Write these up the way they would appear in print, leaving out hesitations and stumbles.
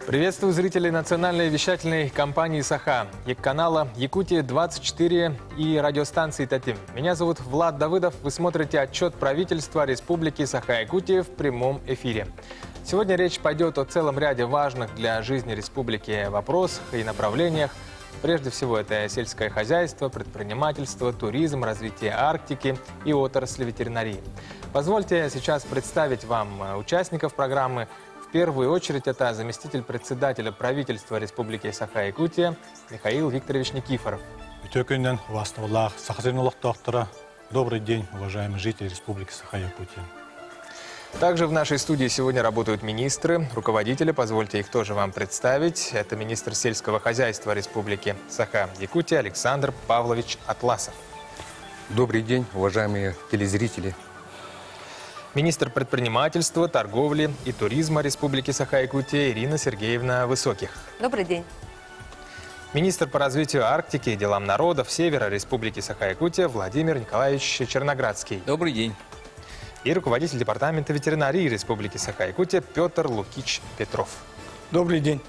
Приветствую зрителей национальной вещательной компании «Саха», канала «Якутия-24» и радиостанции «Татим». Меня зовут Влад Давыдов. Вы смотрите отчет правительства Республики Саха-Якутия в прямом эфире. Сегодня речь пойдет о целом ряде важных для жизни республики вопросах и направлениях. Прежде всего, это сельское хозяйство, предпринимательство, туризм, развитие Арктики и отрасли ветеринарии. Позвольте сейчас представить вам участников программы. В первую очередь это заместитель председателя правительства Республики Саха-Якутия Михаил Викторович Никифоров. Добрый день, уважаемые жители Республики Саха-Якутия. Также в нашей студии сегодня работают министры, руководители. Позвольте их тоже вам представить. Это министр сельского хозяйства Республики Саха-Якутия Александр Павлович Атласов. Добрый день, уважаемые телезрители. Министр предпринимательства, торговли и туризма Республики Саха-Якутия Ирина Сергеевна Высоких. Добрый день. Министр по развитию Арктики и делам народов Севера Республики Саха-Якутия Владимир Николаевич Черноградский. Добрый день. И руководитель департамента ветеринарии Республики Саха-Якутия Петр Лукич Петров. Добрый день.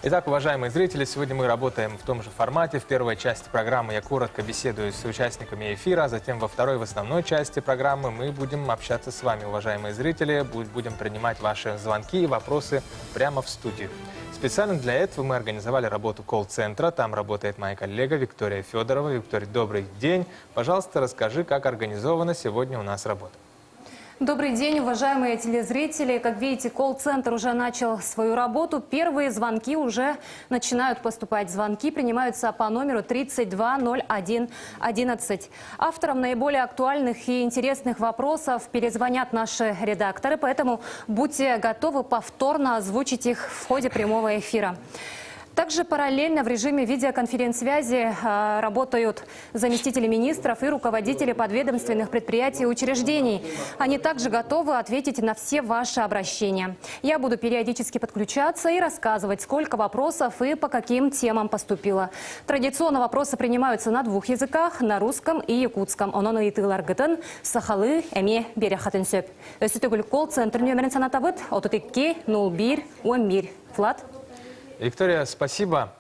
Итак, уважаемые зрители, сегодня мы работаем в том же формате. В первой части программы я коротко беседую с участниками эфира, а затем во второй, в основной части программы мы будем общаться с вами, уважаемые зрители. Будем принимать ваши звонки и вопросы прямо в студию. Специально для этого мы организовали работу колл-центра. Там работает моя коллега Виктория Федорова. Виктория, добрый день. Пожалуйста, расскажи, как организована сегодня у нас работа. Добрый день, уважаемые телезрители. Как видите, колл-центр уже начал свою работу. Первые звонки уже начинают поступать. Звонки принимаются по номеру 320111. Авторам наиболее актуальных и интересных вопросов перезвонят наши редакторы, поэтому будьте готовы повторно озвучить их в ходе прямого эфира. Также параллельно в режиме видеоконференц-связи работают заместители министров и руководители подведомственных предприятий и учреждений. Они также готовы ответить на все ваши обращения. Я буду периодически подключаться и рассказывать, сколько вопросов и по каким темам поступило. Традиционно вопросы принимаются на двух языках, на русском и якутском. Ононы итылар гытын, сахалы, эме берехатын сөп. Өсітігіл колл-центр нөмірін санатабыт, отутыкке, 01, 11. Влад? Виктория, спасибо.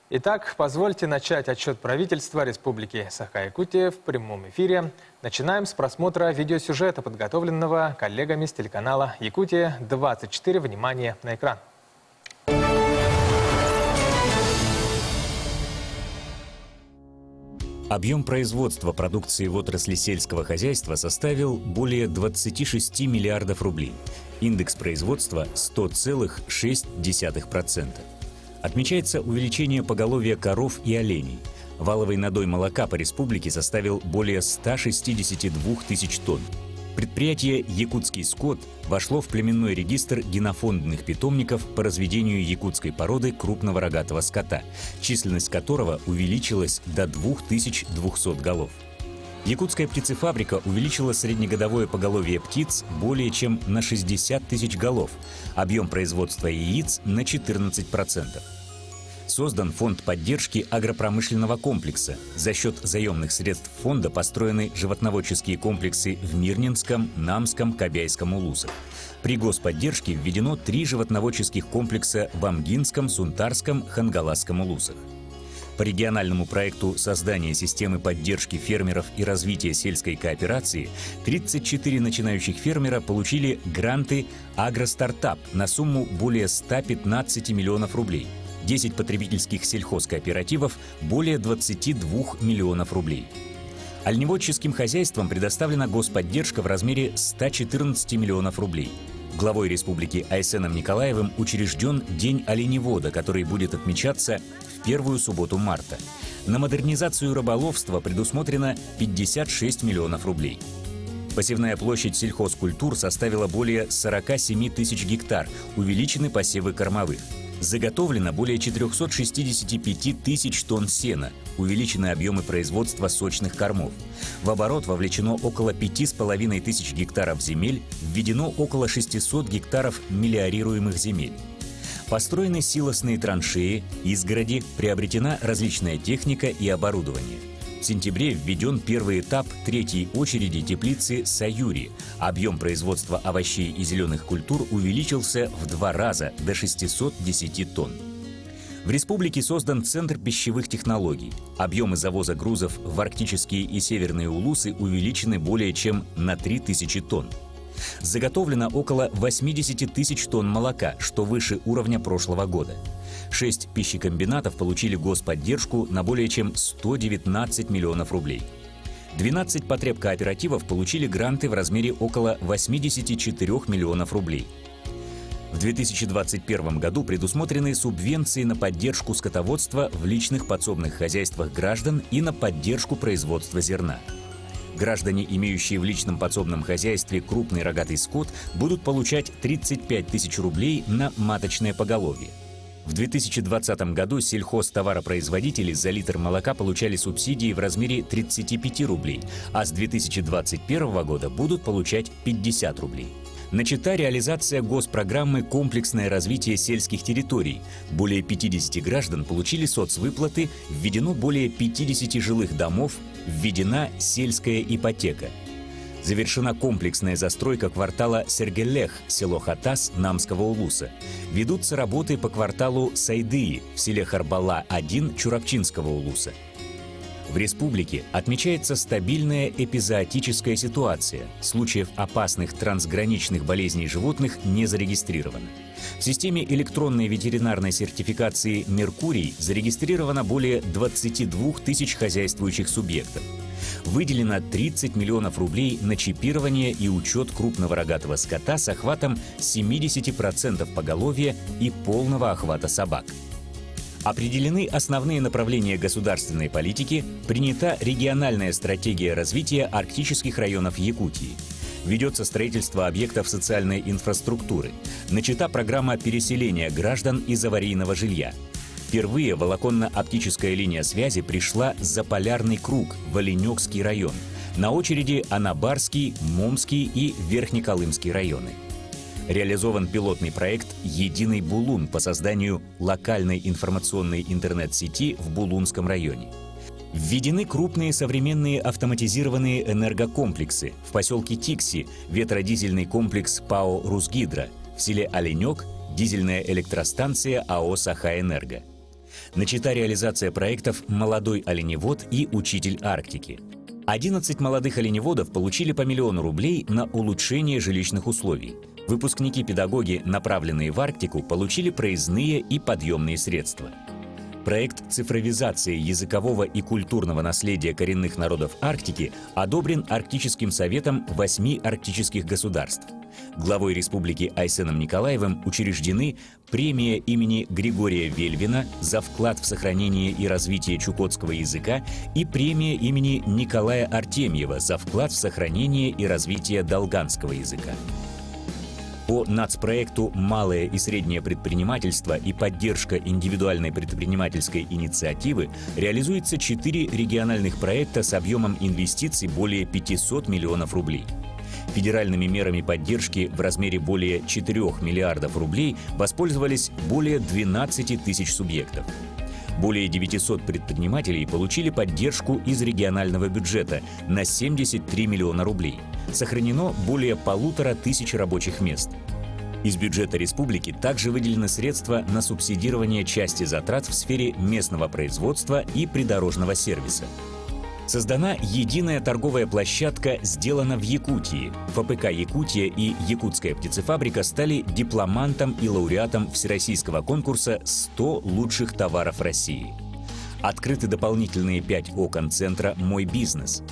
Итак, позвольте начать отчет правительства Республики Саха-Якутия в прямом эфире. Начинаем с просмотра видеосюжета, подготовленного коллегами с телеканала «Якутия-24». Внимание на экран. Объем производства продукции в отрасли сельского хозяйства составил более 26 миллиардов рублей. Индекс производства – 100,6%. Отмечается увеличение поголовья коров и оленей. Валовый надой молока по республике составил более 162 тысяч тонн. Предприятие «Якутский скот» вошло в племенной регистр генофондных питомников по разведению якутской породы крупного рогатого скота, численность которого увеличилась до 2200 голов. Якутская птицефабрика увеличила среднегодовое поголовье птиц более чем на 60 тысяч голов, объем производства яиц на 14%. Создан фонд поддержки агропромышленного комплекса. За счет заемных средств фонда построены животноводческие комплексы в Мирнинском, Намском, Кобяйском улусах. При господдержке введено 3 животноводческих комплекса в Амгинском, Сунтарском, Хангаласском улусах. По региональному проекту создания системы поддержки фермеров и развития сельской кооперации 34 начинающих фермера получили гранты «Агростартап» на сумму более 115 миллионов рублей. 10 потребительских сельхозкооперативов – более 22 миллионов рублей. Оленеводческим хозяйствам предоставлена господдержка в размере 114 миллионов рублей. Главой республики Айсеном Николаевым учрежден День оленевода, который будет отмечаться в первую субботу марта. На модернизацию рыболовства предусмотрено 56 миллионов рублей. Посевная площадь сельхозкультур составила более 47 тысяч гектар, увеличены посевы кормовых. Заготовлено более 465 тысяч тонн сена, увеличены объемы производства сочных кормов. В оборот вовлечено около 5,5 тысяч гектаров земель, введено около 600 гектаров мелиорируемых земель. Построены силосные траншеи, изгороди, приобретена различная техника и оборудование. В сентябре введен первый этап третьей очереди теплицы «Саюри». Объем производства овощей и зеленых культур увеличился в 2 раза до 610 тонн. В республике создан Центр пищевых технологий. Объемы завоза грузов в арктические и северные улусы увеличены более чем на 3000 тонн. Заготовлено около 80 тысяч тонн молока, что выше уровня прошлого года. 6 пищекомбинатов получили господдержку на более чем 119 миллионов рублей. 12 потребкооперативов получили гранты в размере около 84 миллионов рублей. В 2021 году предусмотрены субвенции на поддержку скотоводства в личных подсобных хозяйствах граждан и на поддержку производства зерна. Граждане, имеющие в личном подсобном хозяйстве крупный рогатый скот, будут получать 35 тысяч рублей на маточное поголовье. В 2020 году сельхозтоваропроизводители за литр молока получали субсидии в размере 35 рублей, а с 2021 года будут получать 50 рублей. Начата реализация госпрограммы «Комплексное развитие сельских территорий». Более 50 граждан получили соцвыплаты, введено более 50 жилых домов, введена сельская ипотека. Завершена комплексная застройка квартала Сергелех, село Хатас Намского улуса. Ведутся работы по кварталу Сайдыи в селе Харбала-1 Чурапчинского улуса. В республике отмечается стабильная эпизоотическая ситуация. Случаев опасных трансграничных болезней животных не зарегистрировано. В системе электронной ветеринарной сертификации «Меркурий» зарегистрировано более 22 тысяч хозяйствующих субъектов. Выделено 30 миллионов рублей на чипирование и учет крупного рогатого скота с охватом 70% поголовья и полного охвата собак. Определены основные направления государственной политики, принята региональная стратегия развития арктических районов Якутии. Ведется строительство объектов социальной инфраструктуры. Начата программа переселения граждан из аварийного жилья. Впервые волоконно-оптическая линия связи пришла за Полярный круг в Оленёкский район. На очереди Анабарский, Момский и Верхнеколымский районы. Реализован пилотный проект «Единый Булун» по созданию локальной информационной интернет-сети в Булунском районе. Введены крупные современные автоматизированные энергокомплексы. В поселке Тикси ветродизельный комплекс ПАО «Русгидро», в селе Оленёк дизельная электростанция АО «Саха-Энерго». Начата реализация проектов «Молодой оленевод» и «Учитель Арктики». 11 молодых оленеводов получили по 1 миллион рублей на улучшение жилищных условий. Выпускники-педагоги, направленные в Арктику, получили проездные и подъемные средства. Проект цифровизации языкового и культурного наследия коренных народов Арктики одобрен Арктическим советом 8 арктических государств. Главой республики Айсеном Николаевым учреждены премия имени Григория Вельвина за вклад в сохранение и развитие чукотского языка и премия имени Николая Артемьева за вклад в сохранение и развитие долганского языка. По нацпроекту «Малое и среднее предпринимательство и поддержка индивидуальной предпринимательской инициативы» реализуется 4 региональных проекта с объемом инвестиций более 500 миллионов рублей. Федеральными мерами поддержки в размере более 4 миллиардов рублей воспользовались более 12 тысяч субъектов. Более 900 предпринимателей получили поддержку из регионального бюджета на 73 миллиона рублей. Сохранено более 1500 рабочих мест. Из бюджета республики также выделены средства на субсидирование части затрат в сфере местного производства и придорожного сервиса. Создана единая торговая площадка «Сделано в Якутии». ФПК «Якутия» и «Якутская птицефабрика» стали дипломантом и лауреатом всероссийского конкурса «100 лучших товаров России». Открыты дополнительные 5 окон центра «Мой бизнес».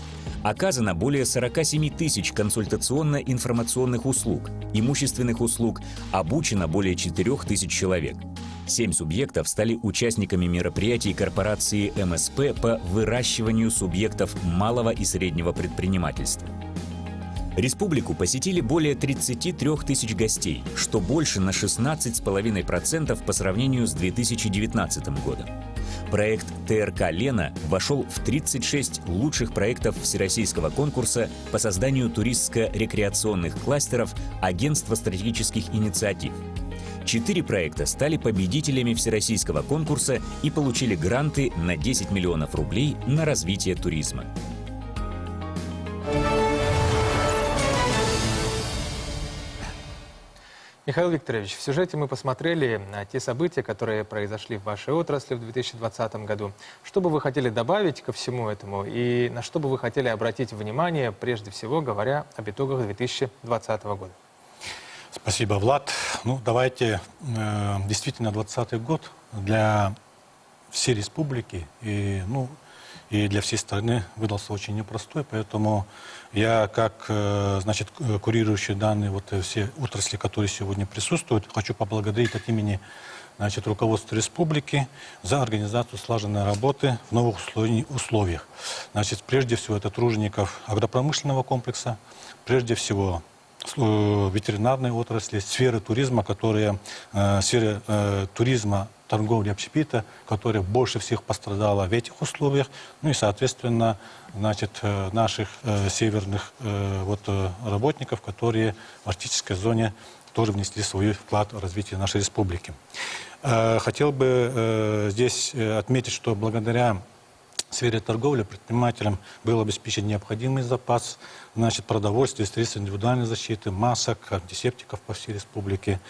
Оказано более 47 тысяч консультационно-информационных услуг, имущественных услуг, обучено более 4 тысяч человек. 7 субъектов стали участниками мероприятий корпорации МСП по выращиванию субъектов малого и среднего предпринимательства. Республику посетили более 33 тысяч гостей, что больше на 16,5% по сравнению с 2019 годом. Проект ТРК «Лена» вошел в 36 лучших проектов всероссийского конкурса по созданию туристско-рекреационных кластеров Агентства стратегических инициатив. 4 проекта стали победителями всероссийского конкурса и получили гранты на 10 миллионов рублей на развитие туризма. Михаил Викторович, в сюжете мы посмотрели на те события, которые произошли в вашей отрасли в 2020 году. Что бы вы хотели добавить ко всему этому и на что бы вы хотели обратить внимание, прежде всего говоря об итогах 2020 года? Спасибо, Влад. Ну, давайте, действительно, 2020 год для всей республики и для всей страны выдался очень непростой, поэтому я, как, значит, курирующий данные все отрасли, которые сегодня присутствуют, хочу поблагодарить от имени, значит, руководства республики за организацию слаженной работы в новых условиях. Значит, прежде всего, это тружеников агропромышленного комплекса, прежде всего, ветеринарной отрасли, сферы туризма, сферы туризма, торговли, общепита, которая больше всех пострадала в этих условиях, ну и, соответственно, значит, наших северных работников, которые в арктической зоне тоже внесли свой вклад в развитие нашей республики. Хотел бы здесь отметить, что благодаря в сфере торговли предпринимателям был обеспечен необходимый запас, значит, продовольствия, средств индивидуальной защиты, масок, антисептиков по всей республике.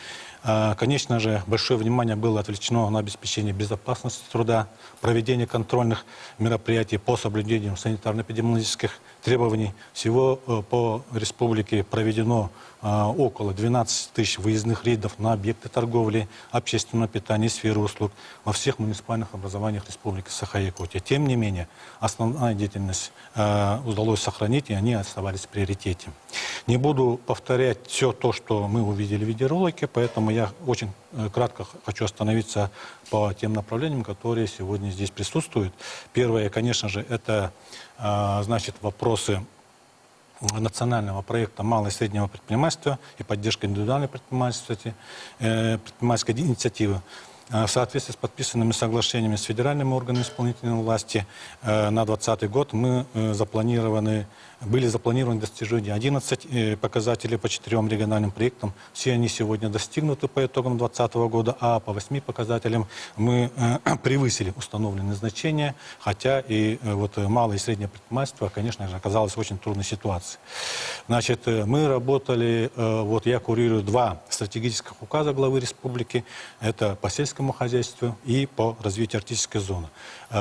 Конечно же, большое внимание было отвлечено на обеспечение безопасности труда, проведение контрольных мероприятий по соблюдению санитарно-эпидемиологических требований. Всего по республике проведено около 12 тысяч выездных рейдов на объекты торговли, общественного питания и сферы услуг во всех муниципальных образованиях Республики Саха-Якутия. Тем не менее, основная деятельность удалось сохранить, и они оставались в приоритете. Не буду повторять все то, что мы увидели в видеоролике, поэтому я очень кратко хочу остановиться по тем направлениям, которые сегодня здесь присутствуют. Первое, конечно же, это значит, вопросы национального проекта малого и среднего предпринимательства и поддержка индивидуальной предпринимательской инициативы. В соответствии с подписанными соглашениями с федеральными органами исполнительной власти на 2020 год были запланированы достижения 11 показателей по 4 региональным проектам. Все они сегодня достигнуты по итогам 2020 года, а по 8 показателям мы превысили установленные значения, хотя и малое и среднее предпринимательство, конечно же, оказалось в очень трудной ситуации. Значит, мы работали, я курирую 2 стратегических указа главы республики, это по сельскому хозяйству и по развитию арктической зоны.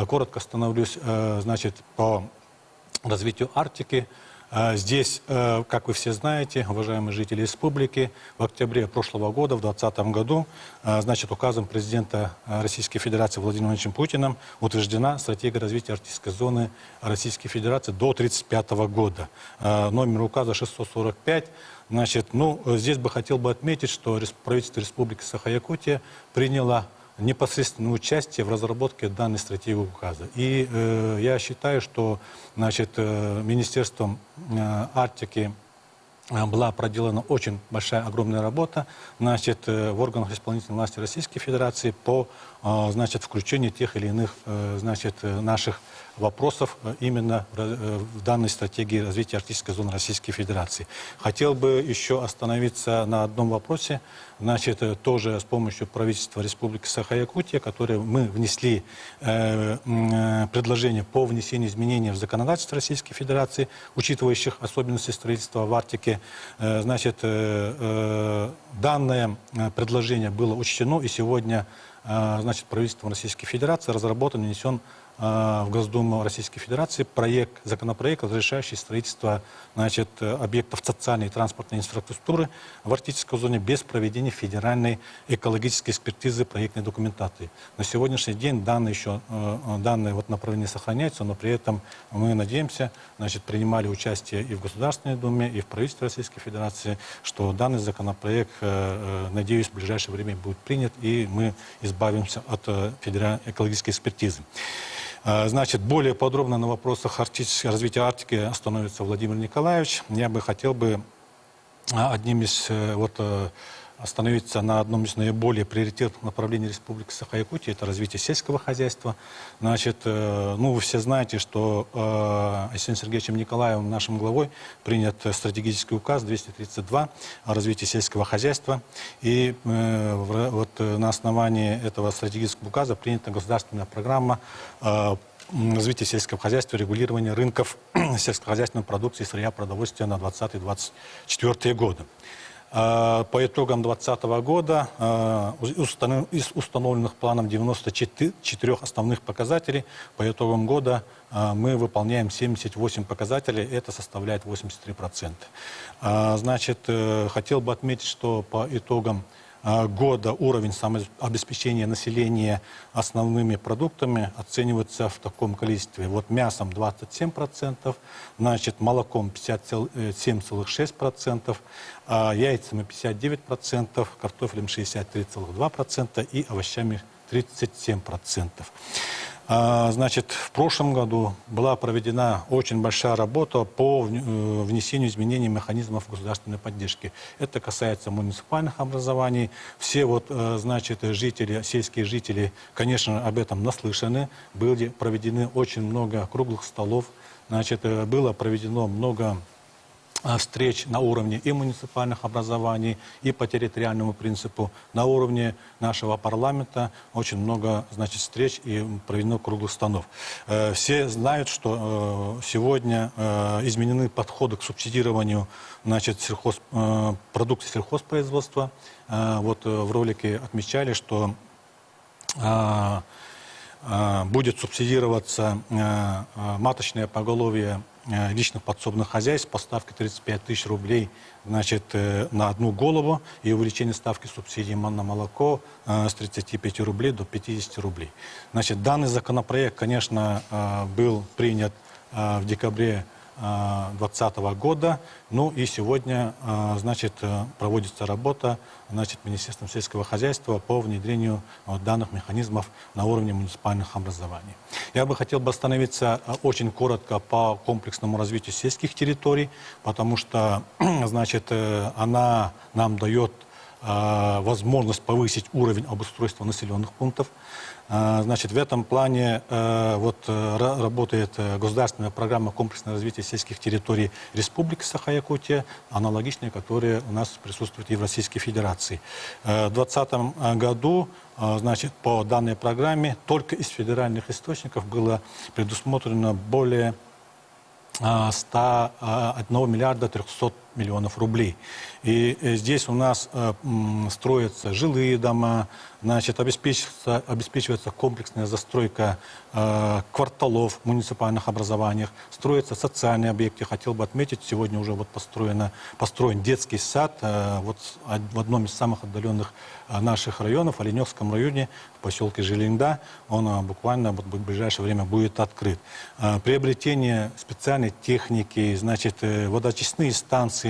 Коротко остановлюсь, значит, по развитию Арктики. Здесь, как вы все знаете, уважаемые жители республики, в октябре прошлого года, в 2020 году, значит, указом президента Российской Федерации Владимира Владимировича Путина утверждена стратегия развития арктической зоны Российской Федерации до 1935 года. Номер указа 645. Значит, здесь бы хотел отметить, что правительство Республики Саха-Якутия приняло непосредственное участие в разработке данной стратегии указа. И я считаю, что, значит, Министерством Арктики была проделана очень большая, огромная работа, значит, в органах исполнительной власти Российской Федерации по, значит, включению тех или иных, значит, наших вопросов именно в данной стратегии развития арктической зоны Российской Федерации. Хотел бы еще остановиться на одном вопросе, значит, тоже с помощью правительства Республики Саха-Якутия, которое мы внесли предложение по внесению изменений в законодательство Российской Федерации, учитывающих особенности строительства в Арктике. Значит, данное предложение было учтено, и сегодня, значит, правительством Российской Федерации разработан и внесен в Госдуму Российской Федерации законопроект, разрешающий строительство, значит, объектов социальной и транспортной инфраструктуры в арктической зоне без проведения федеральной экологической экспертизы проектной документации. На сегодняшний день данное направление сохраняется, но при этом мы надеемся, значит, принимали участие и в Государственной Думе, и в правительстве Российской Федерации, что данный законопроект, надеюсь, в ближайшее время будет принят, и мы избавимся от федеральной экологической экспертизы. Значит, более подробно на вопросах развития Арктики остановится Владимир Николаевич. Я бы хотел одним из остановиться на одном из наиболее приоритетных направлений Республики Саха-Якутия, это развитие сельского хозяйства. Значит, ну, вы все знаете, что Алексеем Сергеевичем Николаевым, нашим главой, принят стратегический указ 232 о развитии сельского хозяйства. И вот на основании этого стратегического указа принята государственная программа развития сельского хозяйства, регулирования рынков сельскохозяйственной продукции, сырья, продовольствия на 2020-2024 годы. По итогам 2020 года из установленных планом 94 основных показателей, по итогам года мы выполняем 78 показателей, это составляет 83%. Значит, хотел бы отметить, что по итогам года уровень самообеспечения населения основными продуктами оценивается в таком количестве. Вот мясом 27%, значит, молоком 57,6%, яйцами 59%, картофелем 63,2% и овощами 37%. Значит, в прошлом году была проведена очень большая работа по внесению изменений механизмов государственной поддержки. Это касается муниципальных образований. Все вот, значит, жители, сельские жители, конечно, об этом наслышаны. Были проведены очень много круглых столов. Значит, было проведено много встреч на уровне и муниципальных образований, и по территориальному принципу. На уровне нашего парламента очень много, значит, встреч и проведено круглых столов. Все знают, что сегодня изменены подходы к субсидированию, значит, продукции сельхозпроизводства. Вот в ролике отмечали, что будет субсидироваться маточное поголовье личных подсобных хозяйств по ставке 35 тысяч рублей, значит, на одну голову, и увеличение ставки субсидий на молоко с 35 рублей до 50 рублей. Значит, данный законопроект, конечно, был принят в декабре 2020 года. Ну и сегодня, значит, проводится работа, значит, Министерством сельского хозяйства по внедрению данных механизмов на уровне муниципальных образований. Я бы хотел остановиться очень коротко по комплексному развитию сельских территорий, потому что, значит, она нам дает возможность повысить уровень обустройства населенных пунктов. Значит, в этом плане вот работает государственная программа комплексного развития сельских территорий Республики Саха-Якутия, аналогичная, которая у нас присутствует и в Российской Федерации. В 2020 году, значит, по данной программе только из федеральных источников было предусмотрено более 101 миллиарда 300 миллионов рублей. И здесь у нас строятся жилые дома, значит, обеспечивается комплексная застройка кварталов в муниципальных образованиях, строятся социальные объекты. Хотел бы отметить, сегодня уже вот построен детский сад вот в одном из самых отдаленных наших районов, в Оленевском районе, в поселке Жилинда. Он буквально вот в ближайшее время будет открыт. Приобретение специальной техники, значит, водоочистные станции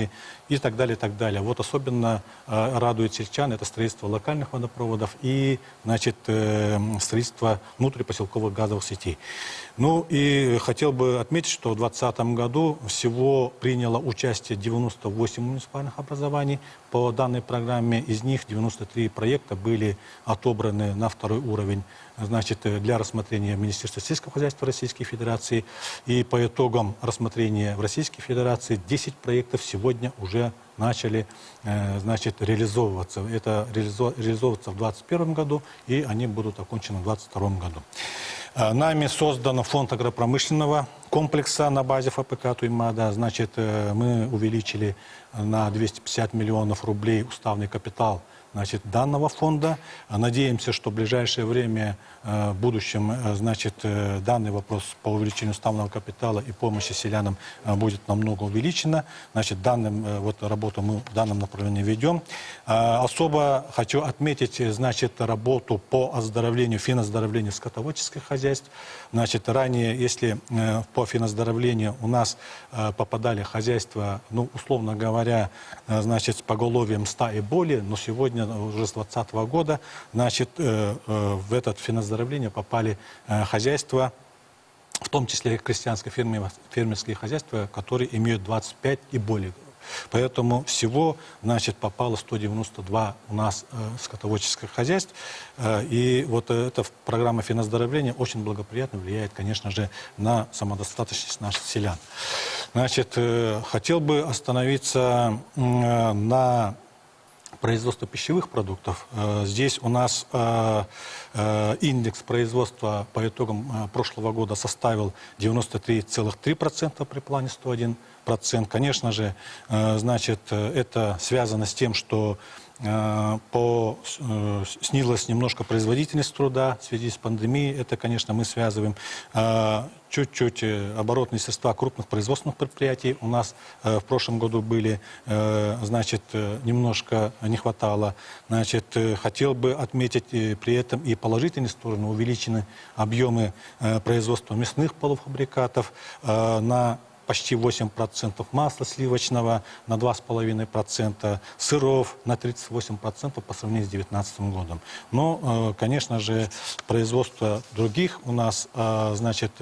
и так далее, и так далее. Вот особенно радует сельчан это строительство локальных водопроводов и, значит, строительство внутрипоселковых газовых сетей. Ну и хотел бы отметить, что в 2020 году всего приняло участие 98 муниципальных образований по данной программе. Из них 93 проекта были отобраны на второй уровень, значит, для рассмотрения Министерства сельского хозяйства Российской Федерации. И по итогам рассмотрения в Российской Федерации 10 проектов сегодня уже начали, значит, реализовываться. Это реализовываться в 2021 году, и они будут окончены в 2022 году. Нами создан фонд агропромышленного комплекса на базе ФПК Туймада. Значит, мы увеличили на 250 миллионов рублей уставный капитал, значит, данного фонда. Надеемся, что в ближайшее время, в будущем, значит, данный вопрос по увеличению уставного капитала и помощи селянам будет намного увеличено. Значит, вот работу мы в данном направлении ведем. Особо хочу отметить, значит, работу по оздоровлению, финоздоровлению скотоводческих хозяйств. Значит, ранее, если по финоздоровлению у нас попадали хозяйства, ну, условно говоря, значит, с поголовьем 100 и более, но сегодня уже с 2020 года, значит, в это финоздоровление попали хозяйства, в том числе крестьянско-фермерские хозяйства, которые имеют 25 и более Поэтому всего, значит, попало 192 у нас скотоводческих хозяйств. И вот эта программа финоздоровления очень благоприятно влияет, конечно же, на самодостаточность наших селян. Значит, хотел бы остановиться на производство пищевых продуктов. Здесь у нас индекс производства по итогам прошлого года составил 93,3% при плане 101%. Конечно же, значит, это связано с тем, что снизилась немножко производительность труда в связи с пандемией. Это, конечно, мы связываем. Чуть-чуть оборотные средства крупных производственных предприятий у нас в прошлом году были, значит, немножко не хватало. Значит, хотел бы отметить при этом и положительные стороны. Увеличены объемы производства мясных полуфабрикатов на почти 8%, масла сливочного на 2,5%, сыров на 38% по сравнению с 2019 годом. Но, конечно же, производство других у нас, значит,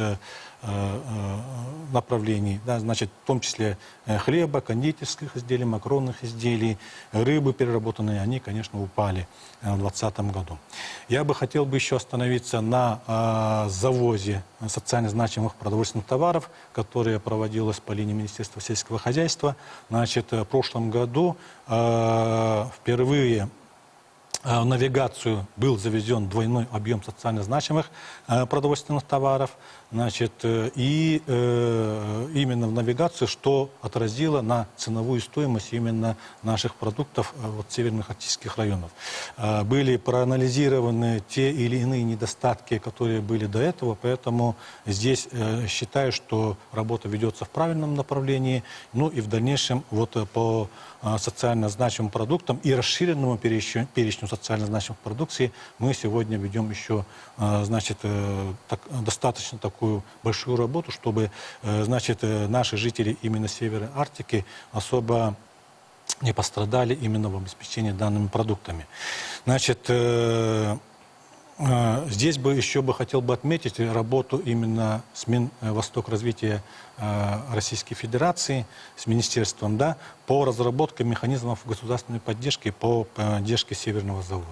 направлений, да, значит, в том числе хлеба, кондитерских изделий, макаронных изделий, рыбы переработанные, они, конечно, упали в 2020 году. Я бы хотел бы еще остановиться на завозе социально значимых продовольственных товаров, которая проводилась по линии Министерства сельского хозяйства. Значит, в прошлом году впервые в навигацию был завезен двойной объем социально значимых продовольственных товаров. Значит, и именно в навигацию, что отразило на ценовую стоимость именно наших продуктов вот, северных арктических районов. Были проанализированы те или иные недостатки, которые были до этого, поэтому здесь считаю, что работа ведется в правильном направлении. Ну и в дальнейшем вот по социально значимым продуктам и расширенному перечню социально значимых продукций мы сегодня ведем еще, значит, достаточно такую большую работу, чтобы, значит, наши жители именно Северной Арктики особо не пострадали именно в обеспечении данными продуктами. Значит, здесь бы еще хотел бы отметить работу именно с Минвостокразвития Российской Федерации, с министерством, да, по разработке механизмов государственной поддержки по поддержке северного завода.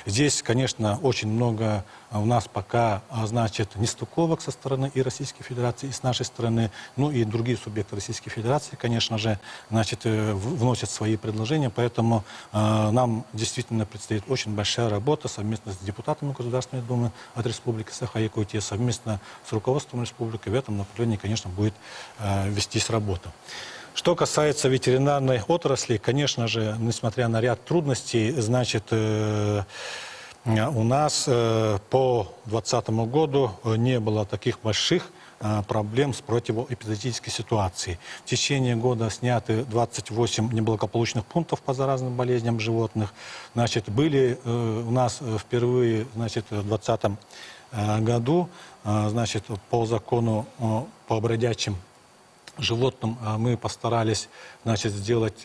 Здесь, конечно, очень много у нас пока, значит, нестыковок со стороны и Российской Федерации, и с нашей стороны, ну и другие субъекты Российской Федерации, конечно же, значит, вносят свои предложения, поэтому нам действительно предстоит очень большая работа совместно с депутатами Государственной Думы от Республики Саха-Якутия, совместно с руководством республики. В этом направлении, конечно, будет вестись работа. Что касается ветеринарной отрасли, конечно же, несмотря на ряд трудностей, значит, у нас по 2020 году не было таких больших проблем с противоэпизоотической ситуацией. В течение года сняты 28 неблагополучных пунктов по заразным болезням животных. Значит, были у нас впервые, значит, в 2020 году, значит, по закону по бродячим животным мы постарались, значит, сделать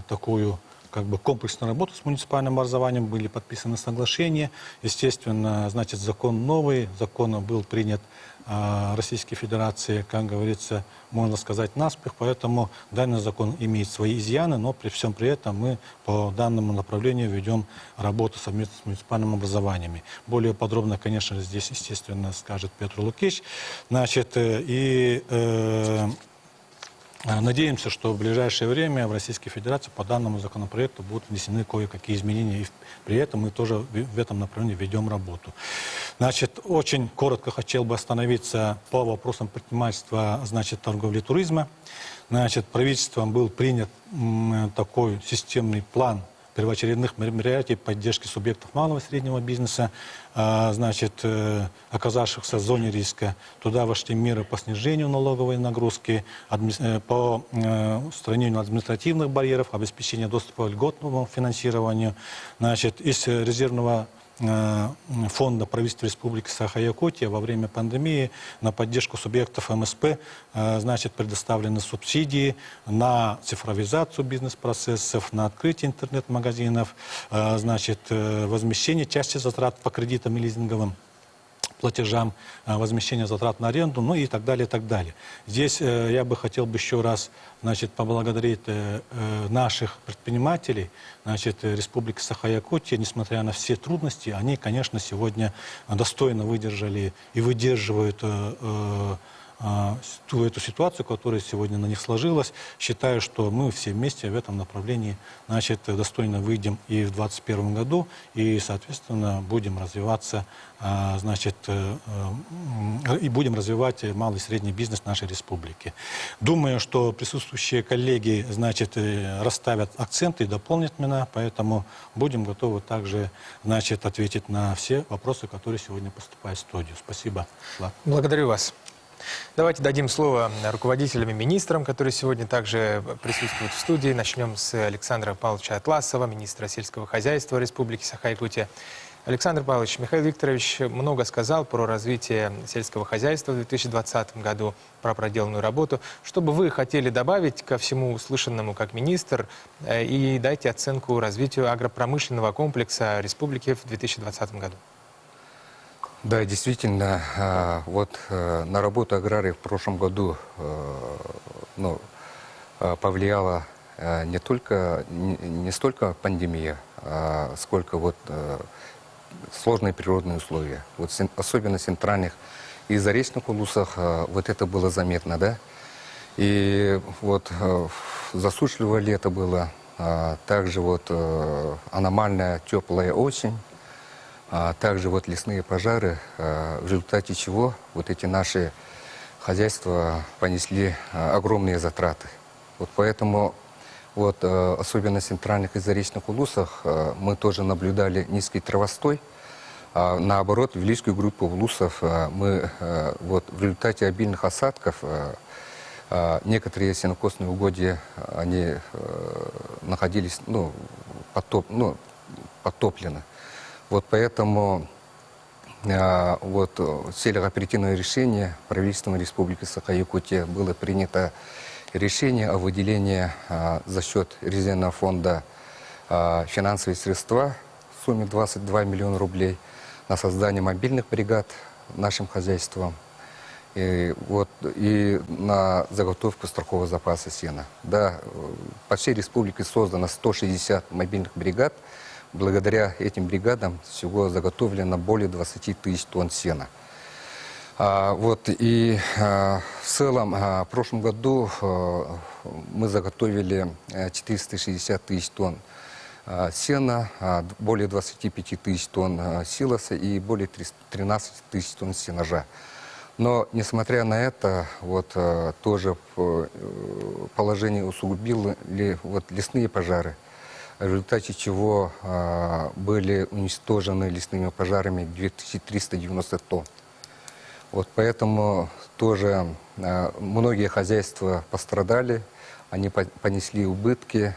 такую как бы комплексную работу с муниципальным образованием, были подписаны соглашения. Естественно, значит, закон новый, закон был принят Российской Федерации, как говорится, можно сказать, наспех, поэтому данный закон имеет свои изъяны, но при всем при этом мы по данному направлению ведем работу совместно с муниципальным образованиями. Более подробно, конечно, здесь, естественно, скажет Петр Лукич. Значит, надеемся, что в ближайшее время в Российской Федерации по данному законопроекту будут внесены кое-какие изменения, и при этом мы тоже в этом направлении ведем работу. Значит, очень коротко хотел бы остановиться по вопросам предпринимательства, значит, торговли и туризма. Значит, правительством был принят такой системный план первоочередных мероприятий поддержки субъектов малого и среднего бизнеса, значит, оказавшихся в зоне риска. Туда вошли меры по снижению налоговой нагрузки, по устранению административных барьеров, обеспечению доступа к льготному финансированию. Значит, из резервного фонда правительства Республики Саха-Якутия во время пандемии на поддержку субъектов МСП, значит, предоставлены субсидии на цифровизацию бизнес-процессов, на открытие интернет-магазинов, значит, возмещение части затрат по кредитам и лизинговым платежам, возмещения затрат на аренду, ну и так далее, и так далее. Здесь я бы хотел бы еще раз, значит, поблагодарить наших предпринимателей, значит, Республики Саха-Якутия, несмотря на все трудности, они, конечно, сегодня достойно выдержали и выдерживают эту ситуацию, которая сегодня на них сложилась. Считаю, что мы все вместе в этом направлении, значит, достойно выйдем и в 2021 году, и, соответственно, будем развиваться, значит, и будем развивать малый и средний бизнес нашей республики. Думаю, что присутствующие коллеги, значит, расставят акценты и дополнят меня, поэтому будем готовы также, значит, ответить на все вопросы, которые сегодня поступают в студию. Спасибо. Благодарю вас. Давайте дадим слово руководителям и министрам, которые сегодня также присутствуют в студии. Начнем с Александра Павловича Атласова, министра сельского хозяйства Республики Саха-Якутия. Александр Павлович, Михаил Викторович много сказал про развитие сельского хозяйства в 2020 году, про проделанную работу. Что бы вы хотели добавить ко всему услышанному как министр и дайте оценку развитию агропромышленного комплекса Республики в 2020 году? Да, действительно, вот на работу аграрии в прошлом году повлияла не столько пандемия, сколько вот сложные природные условия. Вот особенно в центральных и заречных улусах вот это было заметно, да. И вот засушливое лето было, также вот аномальная теплая осень. Также вот лесные пожары, в результате чего вот эти наши хозяйства понесли огромные затраты. Вот поэтому вот особенно в центральных и заречных улусах мы тоже наблюдали низкий травостой. Наоборот, в великую группу улусов мы вот в результате обильных осадков некоторые сенокосные угодья они находились подтоплены. Вот поэтому вот в целях оперативного решения правительством Республики Саха-Якутия было принято решение о выделении за счет резервного фонда финансовые средства в сумме 22 миллиона рублей на создание мобильных бригад нашим хозяйствам и на заготовку страхового запаса сена. Да, по всей республике создано 160 мобильных бригад. Благодаря этим бригадам всего заготовлено более 20 тысяч тонн сена. В целом, в прошлом году мы заготовили 460 тысяч тонн сена, более 25 тысяч тонн силоса и более 13 тысяч тонн сенажа. Но, несмотря на это, вот тоже положение усугубили лесные пожары, в результате чего были уничтожены лесными пожарами 2390 тонн. Вот поэтому тоже многие хозяйства пострадали, они понесли убытки.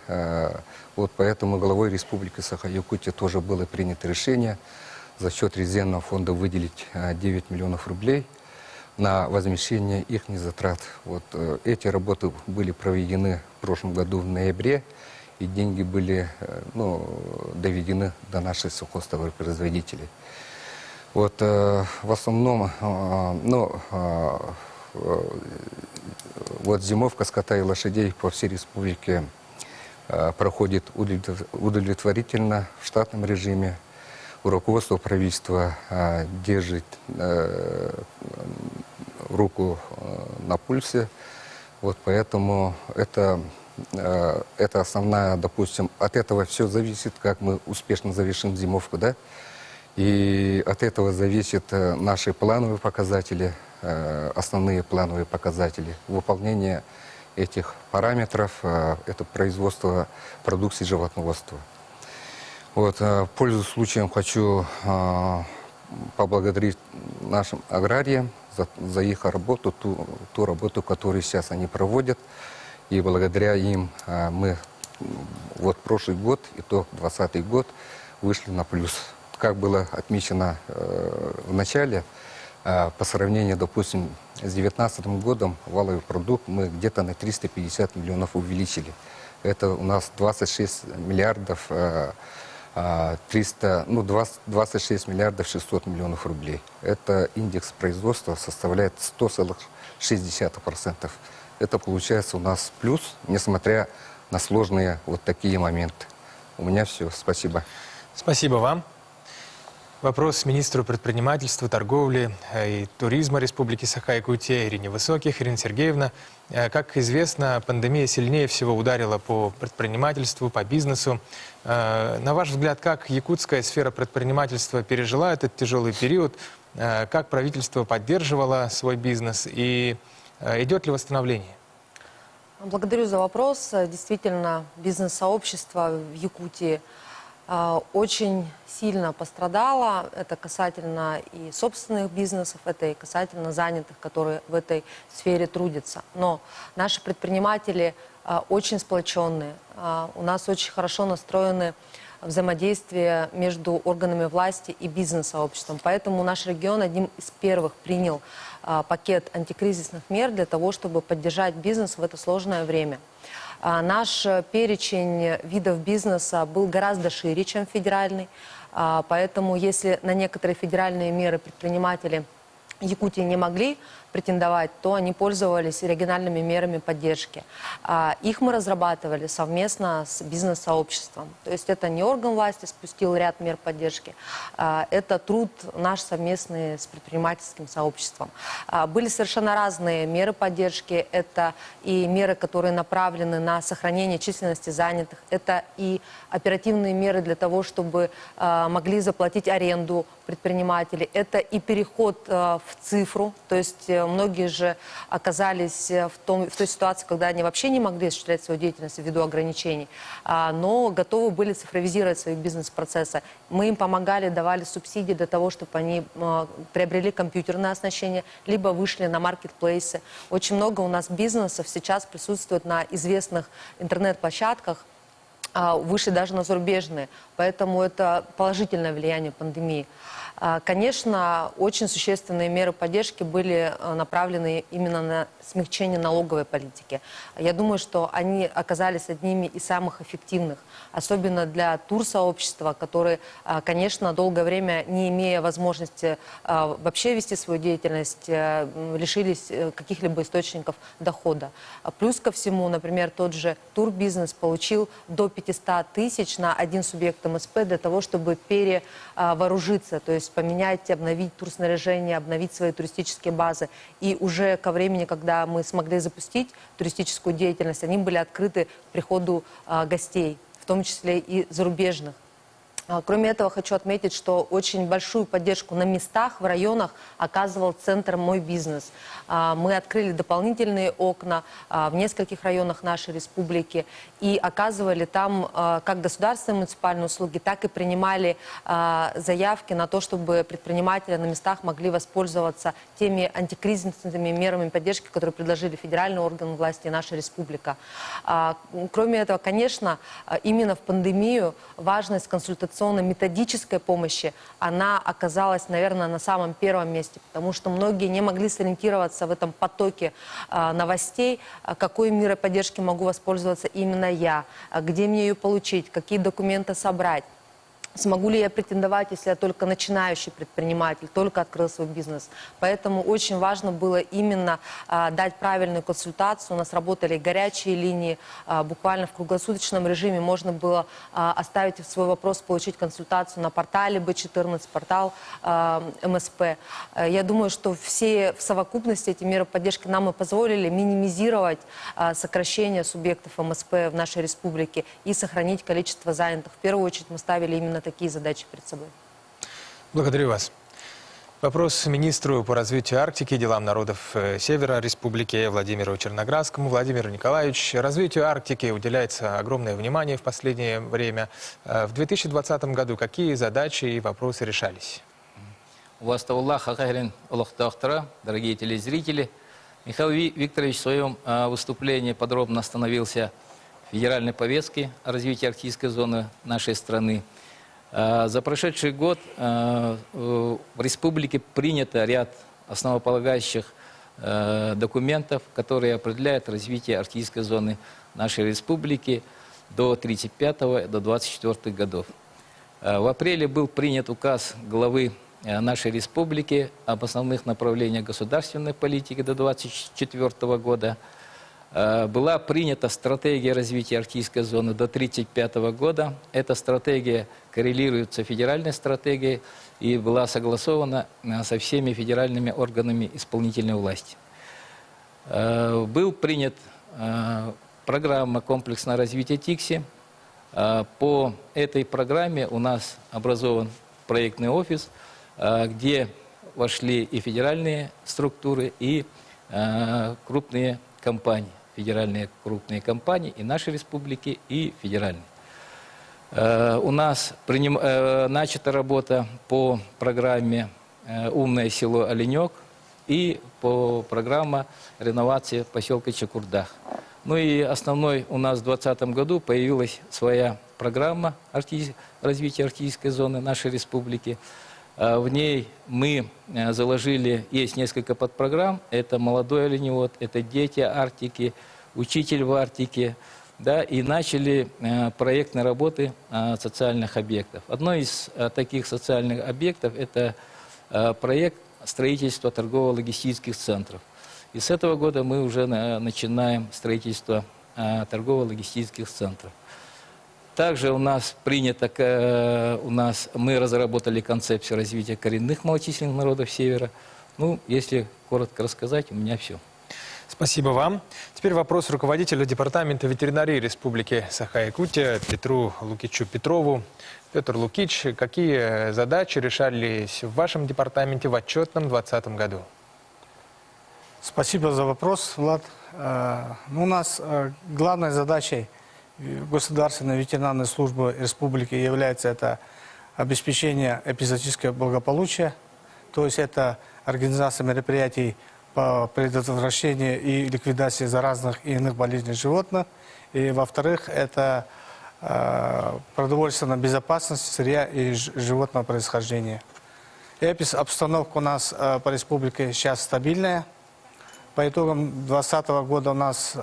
Вот поэтому главой Республики Саха-Якутия тоже было принято решение за счет резервного фонда выделить 9 миллионов рублей на возмещение их затрат. Вот эти работы были проведены в прошлом году в ноябре. И деньги были доведены до наших сельхозтоваропроизводителей. Вот в основном, вот зимовка скота и лошадей по всей республике проходит удовлетворительно в штатном режиме. Руководство правительства держит руку на пульсе. Вот поэтому это основная, допустим, от этого все зависит, как мы успешно завершим зимовку, да? И от этого зависят наши плановые показатели, основные плановые показатели. Выполнение этих параметров, это производство продукции животноводства. Вот, пользуясь случаем, хочу поблагодарить нашим аграриям за их работу, ту работу, которую сейчас они проводят. И благодаря им мы вот прошлый год, итог 2020 год, вышли на плюс. Как было отмечено в начале, по сравнению, допустим, с 2019 годом валовый продукт мы где-то на 350 миллионов увеличили. Это у нас 26 миллиардов 26 миллиардов 600 миллионов рублей. Это индекс производства составляет 100,6%. Это получается у нас плюс, несмотря на сложные вот такие моменты. У меня все. Спасибо. Спасибо вам. Вопрос министру предпринимательства, торговли и туризма Республики Саха-Якутия Ирине Высоких. Ирина Сергеевна, как известно, пандемия сильнее всего ударила по предпринимательству, по бизнесу. На ваш взгляд, как якутская сфера предпринимательства пережила этот тяжелый период? Как правительство поддерживало свой бизнес и идет ли восстановление? Благодарю за вопрос. Действительно, бизнес-сообщество в Якутии очень сильно пострадало. Это касательно и собственных бизнесов, это и касательно занятых, которые в этой сфере трудятся. Но наши предприниматели очень сплоченные. У нас очень хорошо настроены взаимодействие между органами власти и бизнес-сообществом. Поэтому наш регион одним из первых принял пакет антикризисных мер для того, чтобы поддержать бизнес в это сложное время. Наш перечень видов бизнеса был гораздо шире, чем федеральный. Поэтому если на некоторые федеральные меры предприниматели Якутии не могли претендовать, то они пользовались региональными мерами поддержки. Их мы разрабатывали совместно с бизнес-сообществом. То есть это не орган власти спустил ряд мер поддержки, это труд наш совместный с предпринимательским сообществом. Были совершенно разные меры поддержки. Это и меры, которые направлены на сохранение численности занятых. Это и оперативные меры для того, чтобы могли заплатить аренду предприниматели. Это и переход в цифру, то есть многие же оказались в той ситуации, когда они вообще не могли осуществлять свою деятельность ввиду ограничений, но готовы были цифровизировать свои бизнес-процессы. Мы им помогали, давали субсидии для того, чтобы они приобрели компьютерное оснащение, либо вышли на маркетплейсы. Очень много у нас бизнесов сейчас присутствует на известных интернет-площадках, выше даже на зарубежные. Поэтому это положительное влияние пандемии. Конечно, очень существенные меры поддержки были направлены именно на смягчение налоговой политики. Я думаю, что они оказались одними из самых эффективных, особенно для турсообщества, которые, конечно, долгое время, не имея возможности вообще вести свою деятельность, лишились каких-либо источников дохода. Плюс ко всему, например, тот же турбизнес получил до 500 тысяч на один субъект МСП для того, чтобы перевооружиться, то есть поменять, обновить турснаряжение, обновить свои туристические базы. И уже ко времени, когда мы смогли запустить туристическую деятельность, они были открыты к приходу гостей, в том числе и зарубежных. Кроме этого, хочу отметить, что очень большую поддержку на местах, в районах оказывал центр «Мой бизнес». Мы открыли дополнительные окна в нескольких районах нашей республики и оказывали там как государственные муниципальные услуги, так и принимали заявки на то, чтобы предприниматели на местах могли воспользоваться теми антикризисными мерами поддержки, которые предложили федеральный орган власти и наша республика. Кроме этого, конечно, именно в пандемию важность консультационной методической помощи, она оказалась, наверное, на самом первом месте, потому что многие не могли сориентироваться в этом потоке новостей, какой мерой поддержки могу воспользоваться именно я, где мне ее получить, какие документы собрать. Смогу ли я претендовать, если я только начинающий предприниматель, только открыл свой бизнес. Поэтому очень важно было именно дать правильную консультацию. У нас работали горячие линии, буквально в круглосуточном режиме можно было оставить свой вопрос, получить консультацию на портале Б14, портал МСП. Я думаю, что все в совокупности эти меры поддержки нам и позволили минимизировать сокращение субъектов МСП в нашей республике и сохранить количество занятых. В первую очередь мы ставили именно такие задачи перед собой. Благодарю вас. Вопрос министру по развитию Арктики и делам народов Севера Республики Владимиру Черноградскому. Владимир Николаевич, развитию Арктики уделяется огромное внимание в последнее время. В 2020 году какие задачи и вопросы решались? Дорогие телезрители, Михаил Викторович в своем выступлении подробно остановился в федеральной повестке о развитии арктической зоны нашей страны. За прошедший год в республике принято ряд основополагающих документов, которые определяют развитие арктической зоны нашей республики до 1935 до 1924 годов. В апреле был принят указ главы нашей республики об основных направлениях государственной политики до 2024 года. Была принята стратегия развития арктической зоны до 1935 года. Эта стратегия коррелируется с федеральной стратегией и была согласована со всеми федеральными органами исполнительной власти. Был принят программа комплексного развития ТИКСИ. По этой программе у нас образован проектный офис, где вошли и федеральные структуры, и крупные компании. Федеральные крупные компании и нашей республики, и федеральные. У нас начата работа по программе «Умное село Оленек» и по программе реновации поселка Чакурдах. Ну и основной у нас в 2020 году появилась своя программа развития арктической зоны нашей республики. В ней мы заложили, есть несколько подпрограмм, это «Молодой оленевод», это «Дети Арктики», «Учитель в Арктике», да, и начали проектные работы социальных объектов. Одно из таких социальных объектов – это проект строительства торгово-логистических центров. И с этого года мы уже начинаем строительство торгово-логистических центров. Также у нас мы разработали концепцию развития коренных малочисленных народов Севера. Ну, если коротко рассказать, у меня все. Спасибо вам. Теперь вопрос руководителю Департамента ветеринарии Республики Саха-Якутия Петру Лукичу Петрову. Петр Лукич, какие задачи решались в вашем департаменте в отчетном 2020 году? Спасибо за вопрос, Влад. У нас главной задачей Государственной ветеринарной службы республики является это обеспечение эпизоотического благополучия, то есть это организация мероприятий по предотвращению и ликвидации заразных и иных болезней животных. И во-вторых, это продовольственная безопасность сырья и животного происхождения. Обстановка у нас по республике сейчас стабильная. По итогам 2020 года у нас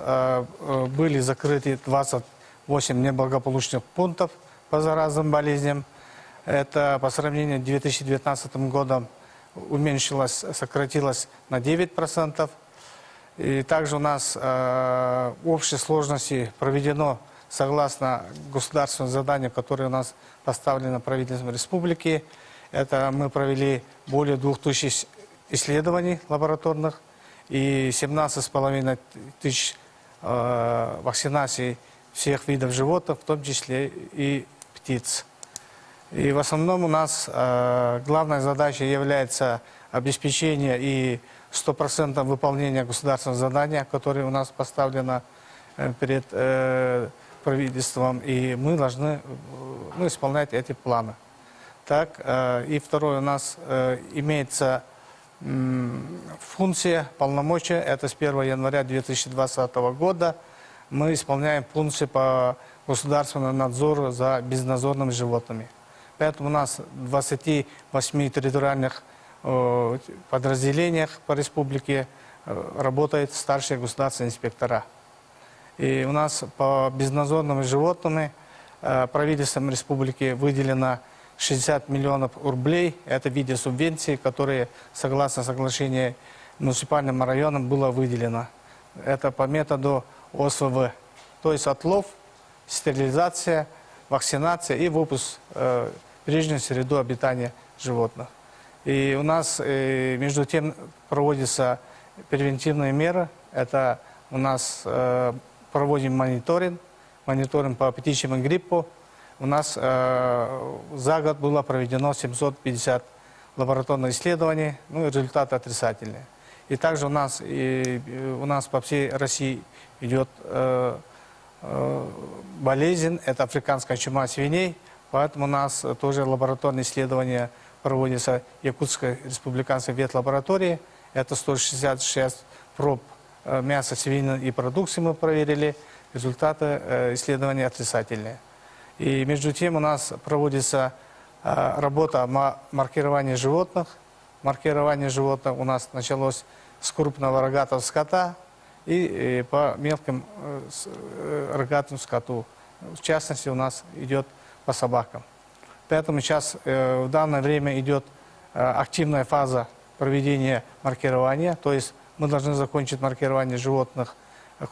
были закрыты 28 неблагополучных пунктов по заразным болезням. Это по сравнению с 2019 годом сократилось на 9%. И также у нас в общей сложности проведено, согласно государственным заданиям, которые у нас поставлены правительством республики, это мы провели более 2000 исследований лабораторных и 17,5 тысяч вакцинаций всех видов животных, в том числе и птиц. И в основном у нас главная задача является обеспечение и 100% выполнения государственного задания, которое у нас поставлено перед правительством, и мы должны исполнять эти планы. Так, и второе, у нас имеется функция, полномочия, это с 1 января 2020 года мы исполняем функции по государственному надзору за безнадзорными животными. Поэтому у нас в 28 территориальных подразделениях по республике работают старшие государственные инспектора. И у нас по безнадзорным животным правительством республики выделено 60 миллионов рублей. Это в виде субвенций, которые, согласно соглашению муниципальным районам, было выделено. Это по методу ОСВВ. То есть отлов, стерилизация, вакцинация и выпуск в прежнюю среду обитания животных. И у нас, между тем, проводятся превентивные меры. Это у нас проводим мониторинг по птичьему гриппу. У нас за год было проведено 750 лабораторных исследований, результаты отрицательные. И также у нас по всей России идет болезнь, это африканская чума свиней, поэтому у нас тоже лабораторные исследования проводятся в Якутской республиканской ветлаборатории. Это 166 проб мяса, свинины и продукции мы проверили, результаты исследования отрицательные. И между тем у нас проводится работа о маркировании животных. Маркирование животных у нас началось с крупного рогатого скота и по мелким рогатым скоту. В частности, у нас идет по собакам. Поэтому сейчас в данное время идет активная фаза проведения маркирования. То есть мы должны закончить маркирование животных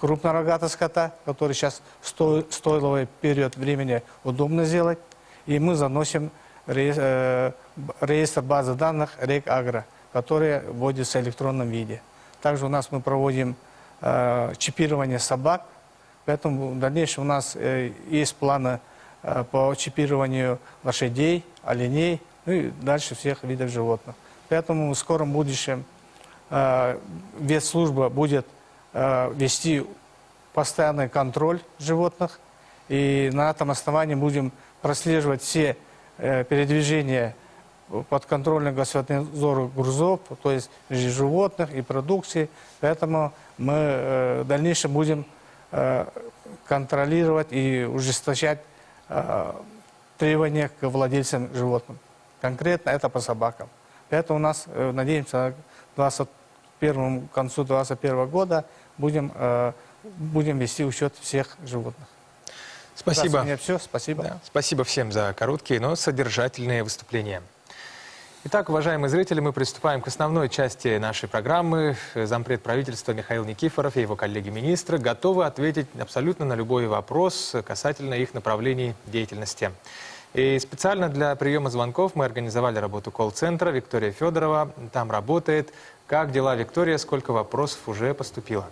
крупнорогатого скота, который сейчас стойловый период времени удобно сделать. И мы заносим реестр базы данных РЕК-Агро, который вводится в электронном виде. Также у нас мы проводим чипирование собак, поэтому в дальнейшем у нас есть планы по чипированию лошадей, оленей, ну и дальше всех видов животных. Поэтому в скором будущем ветслужба будет вести постоянный контроль животных, и на этом основании будем прослеживать все передвижения подконтрольных государственному грузов, то есть животных и продукции. Поэтому мы в дальнейшем будем контролировать и ужесточать требования к владельцам животных. Конкретно это по собакам. Поэтому у нас, надеемся, к концу 2021 года будем вести учет всех животных. Спасибо. У меня все. Спасибо. Да, спасибо всем за короткие, но содержательные выступления. Итак, уважаемые зрители, мы приступаем к основной части нашей программы. Зампред правительства Михаил Никифоров и его коллеги-министры готовы ответить абсолютно на любой вопрос касательно их направлений деятельности. И специально для приема звонков мы организовали работу колл-центра. Виктория Федорова там работает. Как дела, Виктория? Сколько вопросов уже поступило?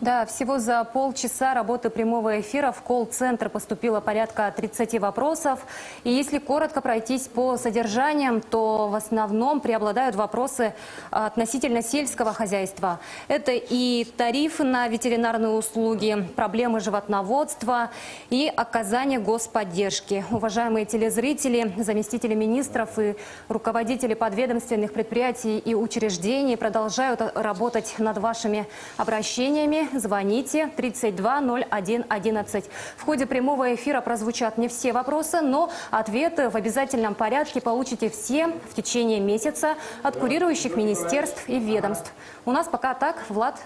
Да, всего за полчаса работы прямого эфира в колл-центр поступило порядка 30 вопросов. И если коротко пройтись по содержаниям, то в основном преобладают вопросы относительно сельского хозяйства. Это и тарифы на ветеринарные услуги, проблемы животноводства и оказание господдержки. Уважаемые телезрители, заместители министров и руководители подведомственных предприятий и учреждений продолжают работать над вашими обращениями. Звоните 320111. В ходе прямого эфира прозвучат не все вопросы, но ответы в обязательном порядке получите все в течение месяца от курирующих министерств и ведомств. У нас пока так, Влад.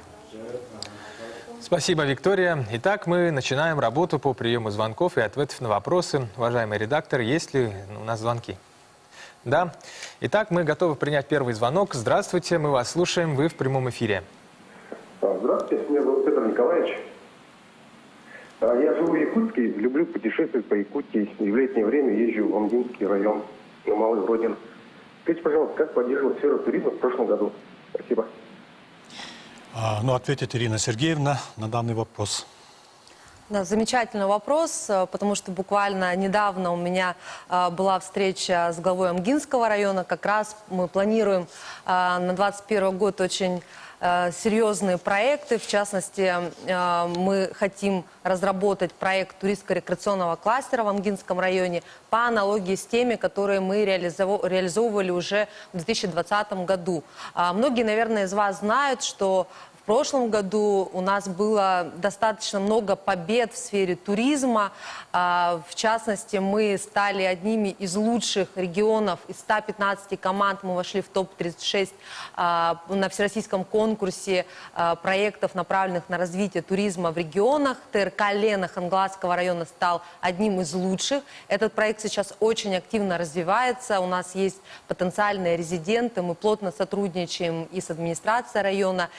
Спасибо, Виктория. Итак, мы начинаем работу по приему звонков и ответов на вопросы. Уважаемый редактор, есть ли у нас звонки? Да. Итак, мы готовы принять первый звонок. Здравствуйте, мы вас слушаем, вы в прямом эфире. Здравствуйте, меня зовут Петр Николаевич. Я живу в Якутске, люблю путешествовать по Якутии. И в летнее время езжу в Амгинский район, на Малый Родин. Скажите, пожалуйста, как поддерживать сферу туризма в прошлом году? Спасибо. Ответит Ирина Сергеевна на данный вопрос. Да, замечательный вопрос, потому что буквально недавно у меня была встреча с главой Амгинского района. Как раз мы планируем на 2021 год очень серьезные проекты. В частности, мы хотим разработать проект туристско-рекреационного кластера в Амгинском районе по аналогии с теми, которые мы реализовывали уже в 2020 году. Многие, наверное, из вас знают, что в прошлом году у нас было достаточно много побед в сфере туризма. В частности, мы стали одними из лучших регионов. Из 115 команд мы вошли в топ-36 на всероссийском конкурсе проектов, направленных на развитие туризма в регионах. ТРК Лена Хангаласского района стал одним из лучших. Этот проект сейчас очень активно развивается. У нас есть потенциальные резиденты. Мы плотно сотрудничаем и с администрацией района,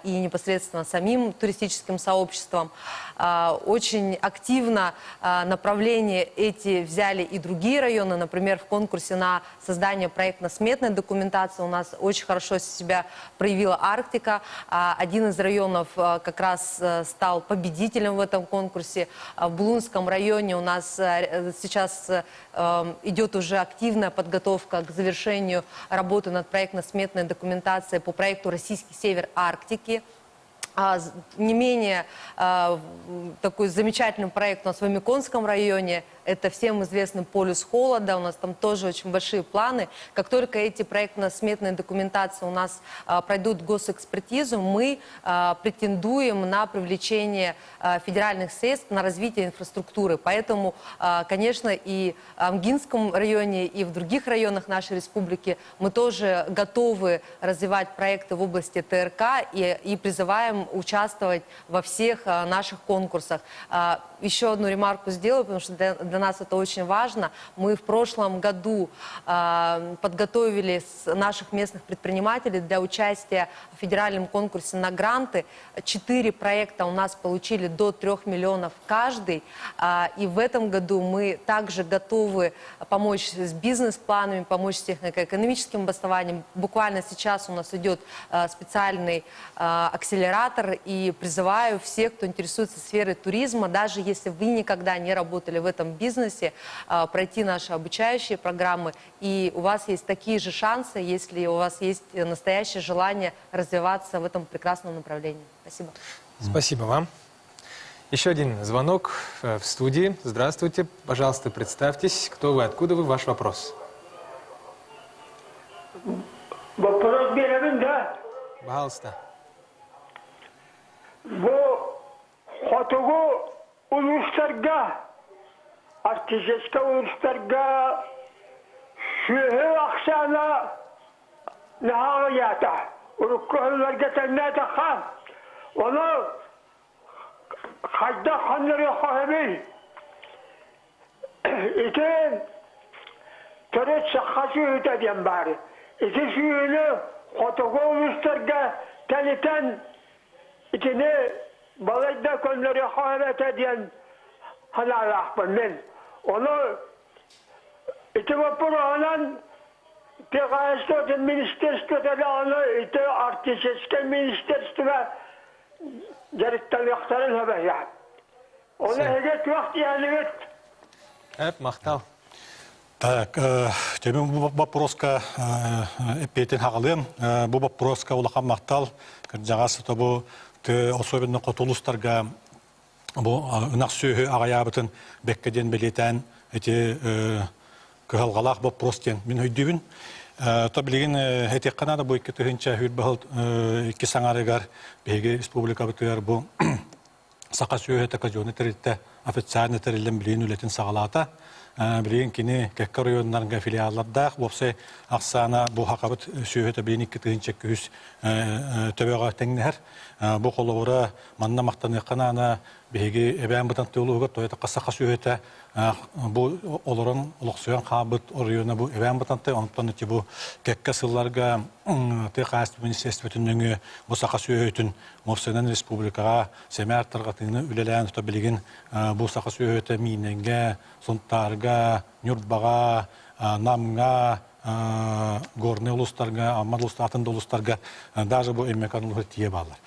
и непосредственно самим туристическим сообществом. Очень активно направления эти взяли и другие районы. Например, в конкурсе на создание проектно-сметной документации у нас очень хорошо себя проявила Арктика. Один из районов как раз стал победителем в этом конкурсе. В Булунском районе у нас сейчас идет уже активная подготовка к завершению работы над проектно-сметной документацией по проекту «Российский север Арктики». Не менее такой замечательный проект у нас в Амиконском районе. Это всем известный полюс холода. У нас там тоже очень большие планы. Как только эти проектно-сметные документации у нас пройдут госэкспертизу, мы претендуем на привлечение федеральных средств на развитие инфраструктуры. Поэтому, конечно, и в Амгинском районе, и в других районах нашей республики мы тоже готовы развивать проекты в области ТРК и призываем участвовать во всех наших конкурсах. Еще одну ремарку сделаю, потому что для для нас это очень важно. Мы в прошлом году подготовили наших местных предпринимателей для участия в федеральном конкурсе на гранты. 4 проекта у нас получили до 3 миллионов каждый. И в этом году мы также готовы помочь с бизнес-планами, помочь с технико-экономическим обоснованием. Буквально сейчас у нас идет специальный акселератор, и призываю всех, кто интересуется сферой туризма, даже если вы никогда не работали в этом бизнесе, пройти наши обучающие программы, и у вас есть такие же шансы, если у вас есть настоящее желание развиваться в этом прекрасном направлении. Спасибо. Спасибо вам. Еще один звонок в студии. Здравствуйте. Пожалуйста, представьтесь. Кто вы, откуда вы, ваш вопрос? Вопрос беремін, да? Пожалуйста. Бұл хотугу улустарга, артистическа улустарга шүйі ақсана нағағы ята. Уруккуһулларга тәннәті хан. Оны қайда қанлары қойбей. Итен түрет саққа сүйі тәден бары. Ити сүйіні хотугу улустарга тәнетен İçine balayda konuları havet eden hanalakpın men. Onu iti vapuruhanan Tekayestotun ministerstvoda onu iti artistiske ministerstva jarıktan yaktarın haber ya. Onu heget vakti yani et. Эп, мақтал. Так, темен бұл вопроска эппетен хағалым. Бұл вопроска улахан мақтал. Жағасы тобу особенно котулустарга бұл ынақ сөйі ағаябытын бәккеден білетен әте кығалғалақ вопростен мен өйдебін. То білген әтек қанады бұл екі түхінші үйір бағыл екі саңарығар бәйге республика бұтығар бұл сақа сөйі әтіқа жоны тәрілді официарны тәрілден білген үлетін сағалата. Білген кені кәккі районларынға филиаллардақ, бопсы ақсана бұл хақабыт сөйеті білген екі түхінші күйіс төбеға тәңнер. Бұл қолуыра манна мақтаны қанана бейге әбән бұтан тұлуға тойeta қасақа сөйеті бұл олырын ұлықсуян қабыт орыйына бұл әбән бұтанты оныптан өте бұл кәккі сылларға тәқаст министерствөтінніңі бұл сақа сөйетін Мовсенен республикаға сәмә артырғатыны үлелән тұта білген бұл сақа сөйеті мейненге, сонтарға, нүртбаға, намға, горный улустарга, аммад улустатын улустарга даже бу эмекан улур тие балар.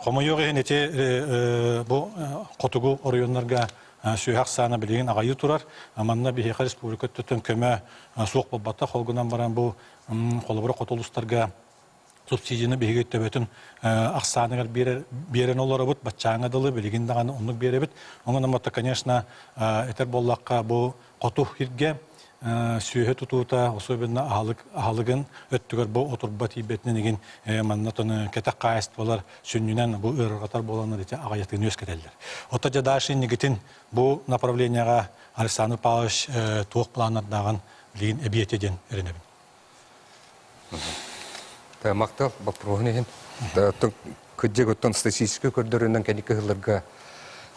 Комойог энете бу котугу орыйоннарга сүйәк саны билеген агайы турар. Аманна бихека республика төтөн көмө суок болбатта холгунан баран бу колобура котулустарга субсидияны беге төбөтүн аксаныгар берен олар бут бачаңа дылы билеген даганы онук беребит. Оңон мата конечно этер боллакка бу коту хирге сүйе тутута особенно ахалыгын өттүгөр бу отурба тийбетинен еген маннатыны кетек кайыстылар сүннүнен бу ыргатар боланы дете агайтын өскетелдер. Ота жадашын нигитин бу направленияга Александр Павлович туок планадаган лин эбиетеден эренебин. Та мактал бапрогнен. Та көдөгөттөн статистика көрдөрүнөн кеникыларга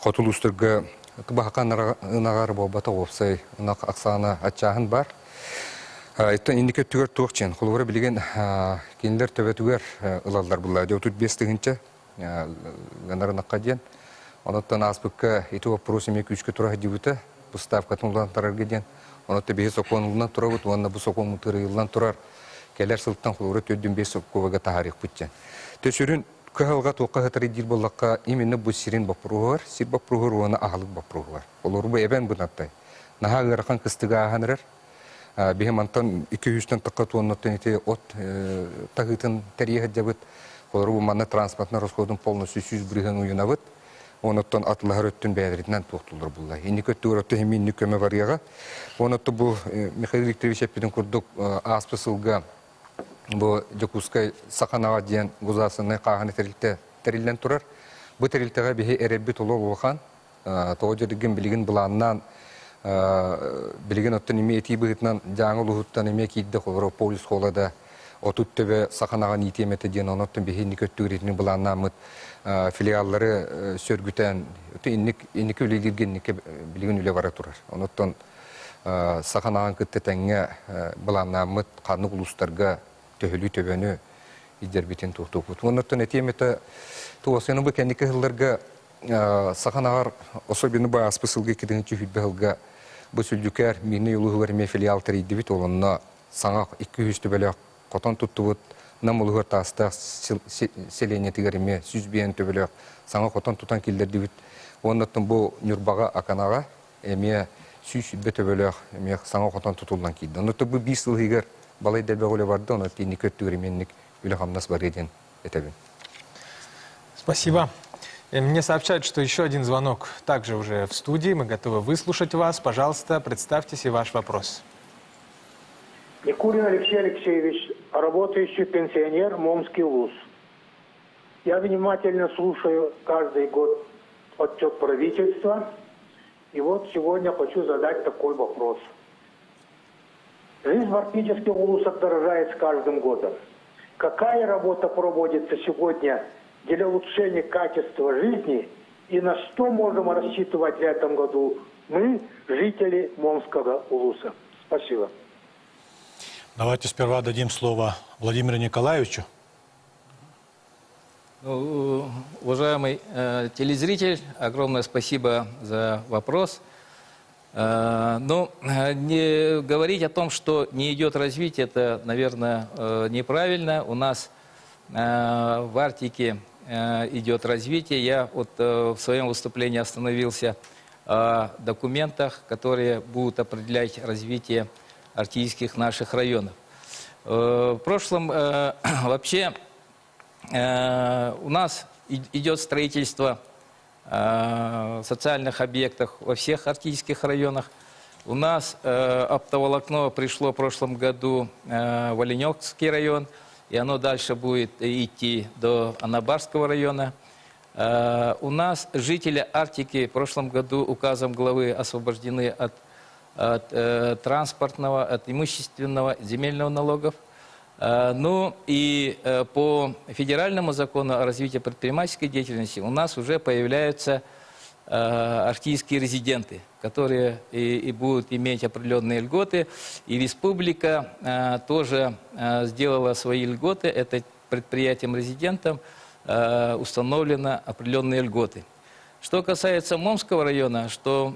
котулустурга Кыбахакан нагар болбата опсай нак аксана ачаһын бар. Айта индике түгөр тоқчен. Холгора билген киндер төбөтүгөр ылалдар булла. 35-тигинче ганарынакка ден. Онуттан аспыкка ити вопросы меки 3 тура дибута. Поставка тулдан тарарга ден. Онутта беги соконулдан турабыт, онна бу сокон мутырылдан турар. Келер сылттан холгора 4-5 сокковага тарих бутчен. Төшүрүн Кахалга тоққа хатары дил боллаққа именно бұл сирен бапруғар, сир бапруғар оны ағалық бапруғар. Олар бұл әбән бұнаттай. Наға ғырқан қыстыға ағанырар. Бейхем антан 200-тен таққа туаннаттан ете от тағытын тәрияға жабыт. Олар бұл манна транспортна расходын полностью 100 бриган уйына бұд. Онаттан атлағар өттін бәдірінен тоқтылар бұлла. Енді көтті ұратты хемейін нүкөме барияға. Онатты бұл Михаил Викторович әппеден күрдік аспысылға Бу Жакускай саханага диен гузасыны каганы терилден турар. Бу терилтеге бихи эребби толо болған. Тоожерген билген буланнан билген оттан име эти бытнан жаңы лухуттан име кийде холро полис холада отут тебе саханаған итеметі ден оноттын бейхенні көттігіретінің бұланна мұт филиаллары сөргітен, иннекі өлегерген білген өле бара тұрар. Оноттан саханаған күтті тәңе бұланна мұт қанық ұлыстарға төхілі төбені идер битен туқту бут. Оноттан этеметі туасыны бұл кәнекі ғылларға саханағар особенно ба аспысылғы кедіңі түйілбі ғылға бұл сүлдікер мені ұлығы ме филиал тәрейді бит олынна саңақ 200 төбелі қотан тұтты бұд, нам ұлығыр тасты селене тігеріме сүзбейін төбелі саңақ қотан тұтан келдерді бит. Оныттың бұл нүрбаға аканаға әме сүзбе төбелі әме саңақ қотан тұтылдан келді. Оныттың бұл 5 жыл егер балай дәлбе қолы барды, оныттың ені көттігіременік үлі қамнас бар еден етебін. Спасибо. Мне сообщают, что еще один звонок также уже в студии. Мы готовы выслушать вас. Пожалуйста, представьтесь и ваш вопрос. Никулин Алексей Алексеевич, работающий пенсионер, Момский вуз. Я внимательно слушаю каждый год отчет правительства. И вот сегодня хочу задать такой вопрос. Жизнь фактически в вузах дорожает с каждым годом. Какая работа проводится сегодня для улучшения качества жизни и на что можем рассчитывать в этом году мы, жители Момского улуса? Спасибо. Давайте сперва дадим слово Владимиру Николаевичу. Уважаемый телезритель, огромное спасибо за вопрос. Но не говорить о том, что не идет развитие, это, наверное, неправильно. У нас в Арктике идет развитие. Я вот в своем выступлении остановился о документах, которые будут определять развитие арктических наших районов. В прошлом вообще у нас идет строительство социальных объектов во всех арктических районах. У нас оптоволокно пришло в прошлом году в Оленёвский район, и оно дальше будет идти до Анабарского района. У нас жители Арктики в прошлом году указом главы освобождены от транспортного, от имущественного, земельного налогов. Ну и по федеральному закону о развитии предпринимательской деятельности у нас уже появляются арктические резиденты, которые и будут иметь определенные льготы. И республика тоже сделала свои льготы. Это предприятиям-резидентам установлено определенные льготы. Что касается Момского района, что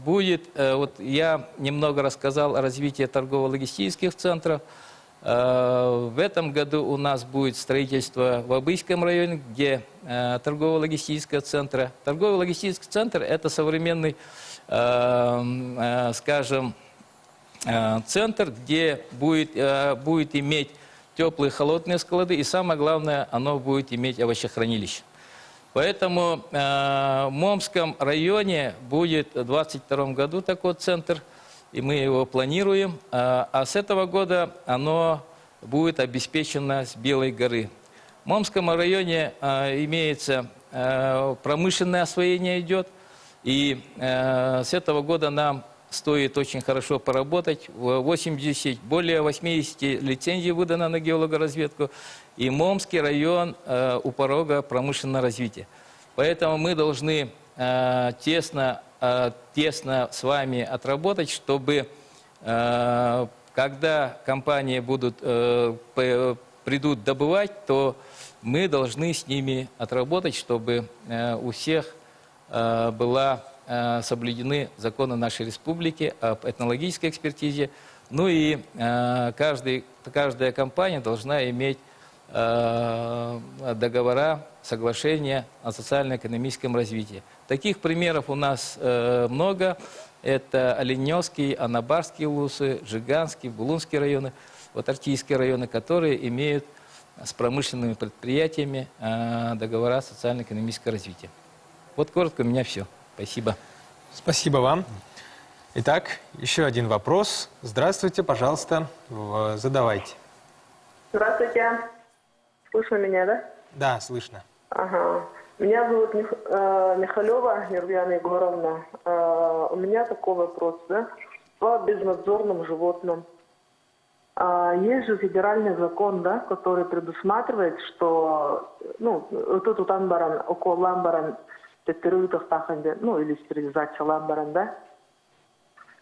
будет, вот я немного рассказал о развитии торгово-логистических центров. В этом году у нас будет строительство в Абыйском районе, где торгово-логистический центр. Торгово-логистический центр – это современный, скажем, центр, где будет иметь теплые и холодные склады, и самое главное, оно будет иметь овощехранилище. Поэтому в Момском районе будет в 2022 году такой центр, и мы его планируем. А с этого года оно будет обеспечено с Белой горы. В Момском районе имеется промышленное освоение идет, и с этого года нам стоит очень хорошо поработать. Более 80 лицензий выдано на геологоразведку. И Момский район у порога промышленного развития. Поэтому мы должны тесно с вами отработать, чтобы когда компании придут добывать, то мы должны с ними отработать, чтобы у всех была соблюдены законы нашей республики об этнологической экспертизе. Ну и каждая компания должна иметь договора, соглашения о социально-экономическом развитии. Таких примеров у нас много. Это Оленёвский, Анабарские улусы, Жиганский, Булунский районы, вот арктические районы, которые имеют с промышленными предприятиями договора социально-экономического развития. Вот коротко у меня все. Спасибо. Спасибо вам. Итак, еще один вопрос. Здравствуйте, пожалуйста, задавайте. Здравствуйте. Слышно меня, да? Да, слышно. Ага. Меня зовут Михалева Нурбияна Егоровна. У меня такой вопрос, да? По безнадзорным животным. Есть же федеральный закон, да, который предусматривает, что, тут утанбаран, около ламбаран, или стерилизация ламбаран, да.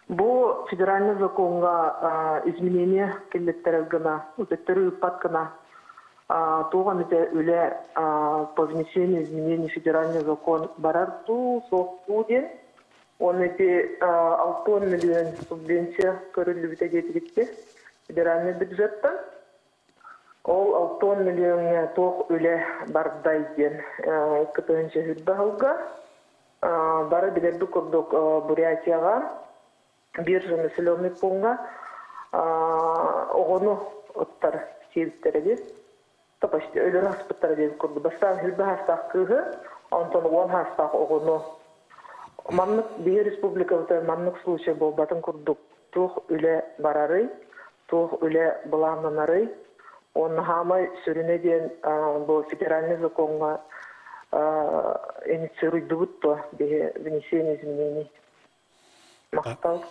Бұл федеральный законға изменение келеттерегіна, паткана, тоған үле по внесению изменений в федеральный закон барарту, соқтуден, он 6 миллион субвенция көрілі бітегетілікте федеральный бюджеттен. Ол 6 миллионға тоқ үле бардайден күтінше хүлбағылға. Бары білерді көрдік Бурятияға, биржа населенный пунктга оғыны оттар сейбіттереді. Топашты өлі распыттар ден көрді. Бастан хүлбі хастақ күйі, онтон 10 хастақ оғыны. Маннық бейі республикавыда маннық случай бол батын көрдік. Тоқ үлі барары, тоқ үлі бұлаңнанары. Оны хамай сүріне ден бұл федеральный законға инициируйды бұтты бейі внесение изменений. Мақтал.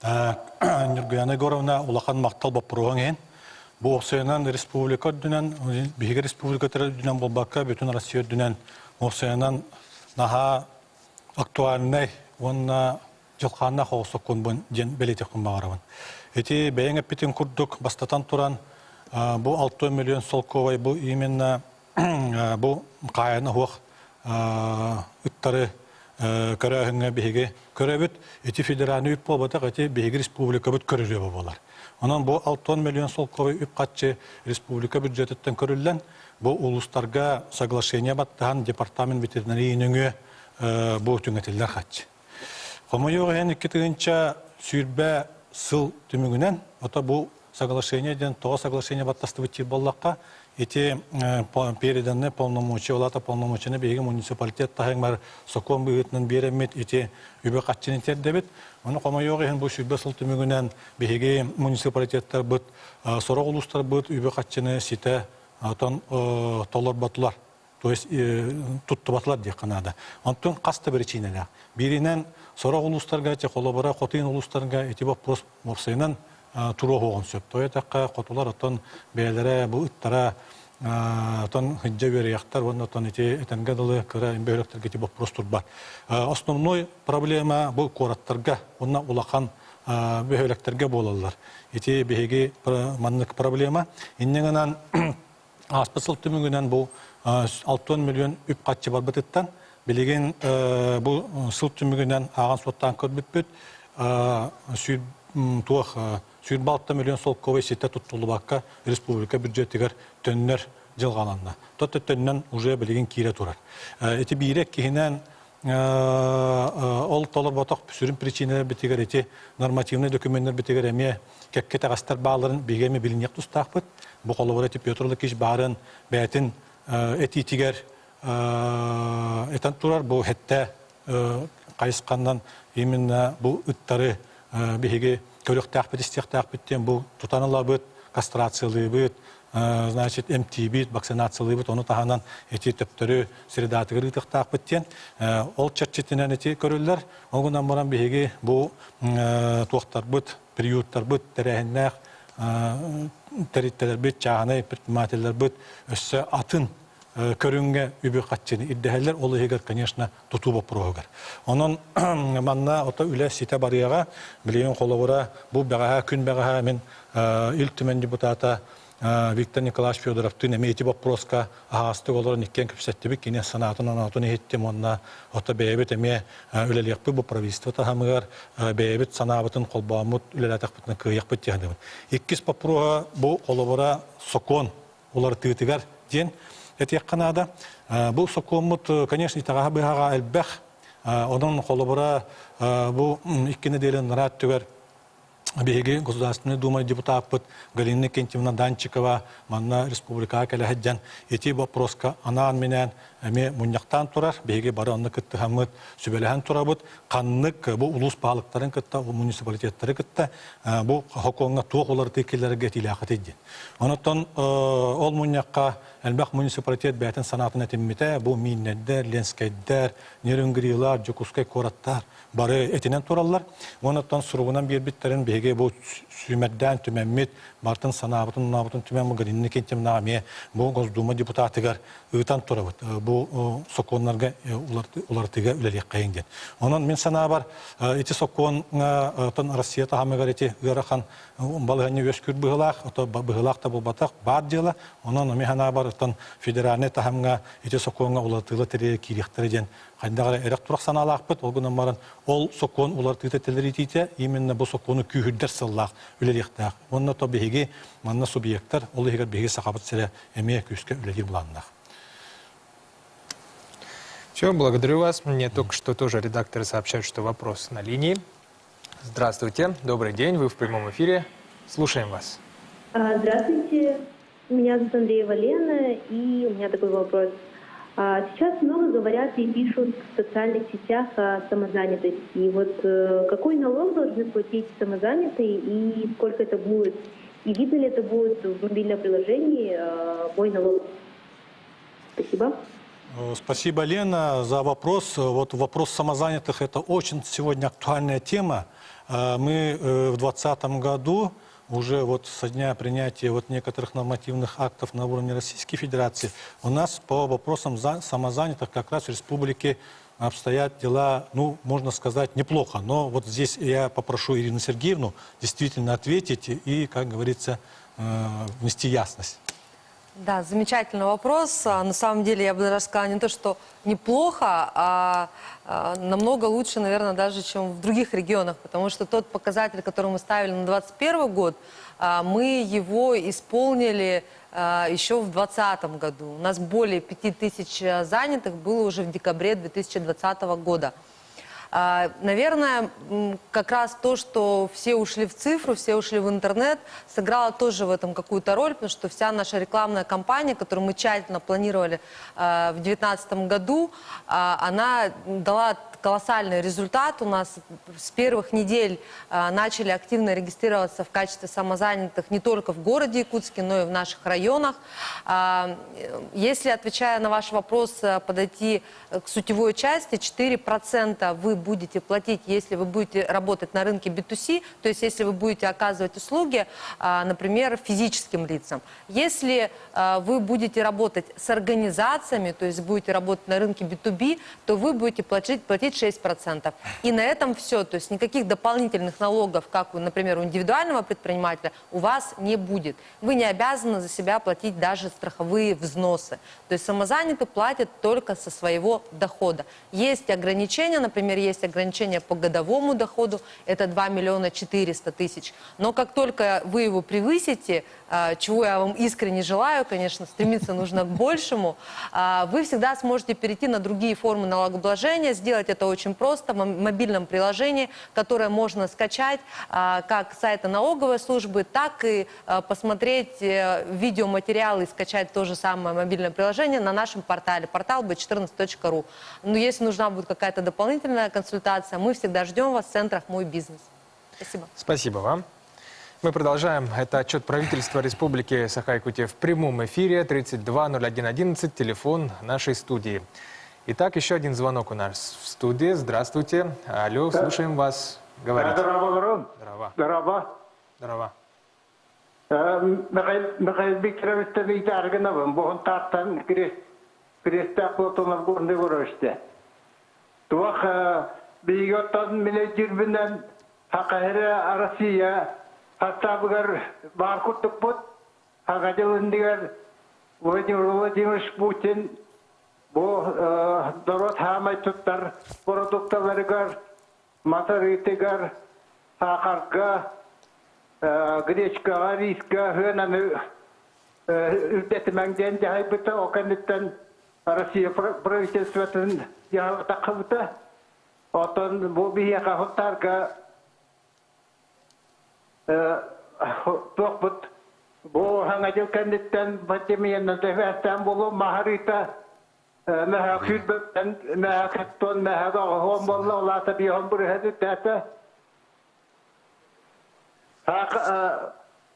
Нургияна Егоровна улахан мақтал бапыруған ең. Бұл оқсайынан республика дүнен, бейгі республика дүнен болбаққа, бүтін Россия дүнен оқсайынан наға актуальный, онына жылқанына қоғысы көнбін ден белетек күнбағарабын. Эти бәйін әппетін күрдік бастатан тұран, бұл 6 миллион солковай, бұл именно бұл қайаны хоқ үттары көрәһіңе беге көрәбіт, эти федеральный үп болбатақ, эти беге республика бүт көріребі болар. Онан бұл 6 миллион солковай үп қатчы республика бюджеттен көрілден, бұл улустарға соглашение баттаған департамент ветеринарийніңі бұл түңетілдер қатчы. Қомайуға ән 2-тігінші сүйірбә сыл түмігінен, ота бұл соглашение ден тоға соглашение баттасты бітер боллаққа, эти переданные полномочия, олата полномочияны беге муниципалитет тахың бар сокон бұғытынан беремет, эти үбі қатчыны тердебет. Оны қомайуға ән бұл сүйірбә сыл түмігінен беге муниципалитеттер бұд, сорық ұлыстар бұд, үбі қатчыны сите толар батылар. То есть tuttu batlar diye kanada. Ondan kasta причиналар. Birinen sonra uluslarga, kolabora, kotin uluslarga etibop pros mopsaynan turu hoğun söp. Toya takka kotular otan beylere bu ittara otan hicce veriyaktar, ondan eti etengadalı kıra imbeyrekler etibop pros turbar. Основной проблема bu koratlarga, ondan ulakan behöyleklerge bolallar. Eti behegi manlık problema. İnnengenan aspasıl tümüngünen bu 6 milyon üp қатчы бар бұтыттан, білеген бұл сыл түмігінен аған соттан көрбіп-бүт, сүйір 6 миллион сол көвей сетті тұттылы баққа республика бюджеттігер төннер жылғаланна. Тотты төннен уже білеген кейре тұрар. Эти бейрек кейінен ол толар батақ сүрін причинелер бітігер, эти нормативный документтер бітігер әме кәккет ағастар бағларын бегеме білінек тұстақ бұд. Бұл қолы бар Петрлы кеш барын бәтін этитигер этан турар бу хетте кайыскандан именно бу ыттары беге көрөктак истектак биттен бу тутанылабыт кастрациялыбыт значит МТБ вакцинациялыбыт оны таганан эти төптөрү средатыгы ыттак биттен ол чатчетинен эти көрөллөр огунан баран беге бу туактар быт приюттар быт терехнак территориялар бит чағанай предпринимательлер бит өссө атын көрүнгө үбү катчыны иддехелер ол егер конечно тутуба прогар. Онон манна ото үле сите барыяга билген колобора бу бага күн бага мен илтимен депутата Виктор Николаевич Федоровтың эмети вопроска агасты олар никкен кепсеттебик кине санатынан атын еттем онна ото бебет эме үлелекпи бу правительство тахамыгар бебет санабытын колбамут үлелатакпытын кыяк биттегендебит. Иккис попрога бу колобора сокон олар тыгытыгар ден этек канада бу соконмут конечно итага быга элбех онун колобора бу иккине делен рат түгөр Беги Государственной Думы депутат Галина Кентьевна Данчикова, манна республика Калахаджан, эти вопроска, она менен эме муньяктан турар, беге бары онны кытты хамыт сүбелехан турабыт, каннык бу улус паалыктарын кытта, муниципалитеттері кытта, бу хоконга туох олар текелерге тилахат едден. Онуттан ол муньякка әлбәк муниципалитет бәтін санатын әтіммете, бу миннеддер, ленскайддер, нерінгрилар, жокускай кораттар, бары этинен тураллар. Онуттан суругунан бирбиттерин беге бу сүймәддән түмәммет, бартын санабытын, набытын түмәм гринне кентем наме, бу Госдума депутатыгар ыытан турабыт. Бу соконларга улартыга үлелек кайынден. Онан мен санабар эти соконга Россия тахамыгар эти ырахан балыганы өскүр быгылак, ото быгылак та булбатак бар дела. Онан механабар федеральный тахамга эти соконга улартыла тере кирихтерден кайдагы эрек турак саналакпыт. Ол гынан баран ол сокон улартыта телеритите именно бу сокону күйүрдер сыллак үлелектак. Онна то беге манна субъекттар ол эгер беге сахабат селе эме күскө үлелер буланнак. Все, благодарю вас. Мне только что тоже редакторы сообщают, что вопрос на линии. Здравствуйте, добрый день, вы в прямом эфире. Слушаем вас. Здравствуйте, меня зовут Андреева Лена, и у меня такой вопрос. Сейчас много говорят и пишут в социальных сетях о самозанятости. И вот какой налог должны платить самозанятые и сколько это будет? И видно ли это будет в мобильном приложении «Мой налог»? Спасибо. Спасибо, Лена, за вопрос. Вот вопрос самозанятых – это очень сегодня актуальная тема. Мы в 2020 году, уже вот со дня принятия вот некоторых нормативных актов на уровне Российской Федерации, у нас по вопросам самозанятых как раз в республике обстоят дела, ну, можно сказать, неплохо. Но вот здесь я попрошу Ирину Сергеевну действительно ответить и, как говорится, внести ясность. Да, замечательный вопрос. На самом деле, я бы даже сказала не то, что неплохо, а намного лучше, наверное, даже, чем в других регионах. Потому что тот показатель, который мы ставили на 2021 год, мы его исполнили еще в 2020 году. У нас более 5000 занятых было уже в декабре 2020 года. Наверное, как раз то, что все ушли в цифру, все ушли в интернет, сыграло тоже в этом какую-то роль, потому что вся наша рекламная кампания, которую мы тщательно планировали в 2019 году, она дала колоссальный результат. У нас с первых недель начали активно регистрироваться в качестве самозанятых не только в городе Якутске, но и в наших районах. Если, отвечая на ваш вопрос, подойти к сутевой части, 4% вы будете платить, если вы будете работать на рынке B2C, то есть если вы будете оказывать услуги, например, физическим лицам. Если вы будете работать с организациями, то есть будете работать на рынке B2B, то вы будете платить 6%. И на этом все. То есть никаких дополнительных налогов, как, например, у индивидуального предпринимателя, у вас не будет. Вы не обязаны за себя платить даже страховые взносы. То есть самозанятые платят только со своего дохода. Есть ограничения, например, есть ограничения по годовому доходу, это 2 400 000. Но как только вы его превысите, чего я вам искренне желаю, конечно, стремиться нужно к большему, вы всегда сможете перейти на другие формы налогообложения, сделать это очень просто в мобильном приложении, которое можно скачать как с сайта налоговой службы, так и посмотреть видеоматериалы и скачать то же самое мобильное приложение на нашем портале, портал b14.ru. Но если нужна будет какая-то дополнительная консультация, мы всегда ждем вас в центрах «Мой бизнес». Спасибо. Спасибо вам. Мы продолжаем. Это отчет правительства Республики Саха-Якутия в прямом эфире. 320111, телефон нашей студии. Итак, еще один звонок у нас в студии. Здравствуйте. Алло, слушаем вас. Говорите. Здорово. Здорово. Здорово. Михаил Викторович, ты аргановым, богон тартан крестак лотонов горный выросте. Туах бейготтан милетирбинен хакаһире Россия хастабыгар баркуттук бут хагадылындыгар Владимир Владимирович Путин бу дорот хамай туттар продукталарыгар масарытыгар сахарга гречкага риска хөнаны үрдетимәңден жайбыта оканеттен Россия правительствотын яғытақыбыта отын бу бияға хуттарга тоқпыт бу хаңа жыл кәндеттен пандемияны тәфәстен болу махарита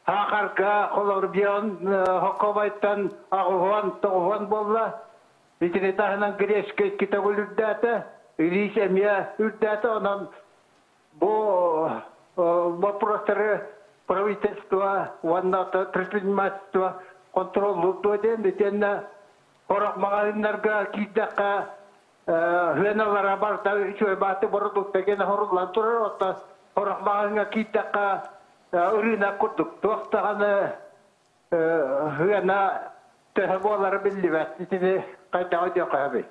Hakarka kolor biyon hokovaytan ağuhan toğuhan bolla. Bitinetahından greşke kitabı ürdate. Ülişemiye ürdate onun bu вопросы правительства, предпринимательства, контроль дойден, детенна хорак магазинларга кийдака хыналара барта үчөй баты бордук деген хорурлан турар отта хорак магазинга кийдака ырына курдук токтаганы хына техболары билибет итини кайта өдөкабы.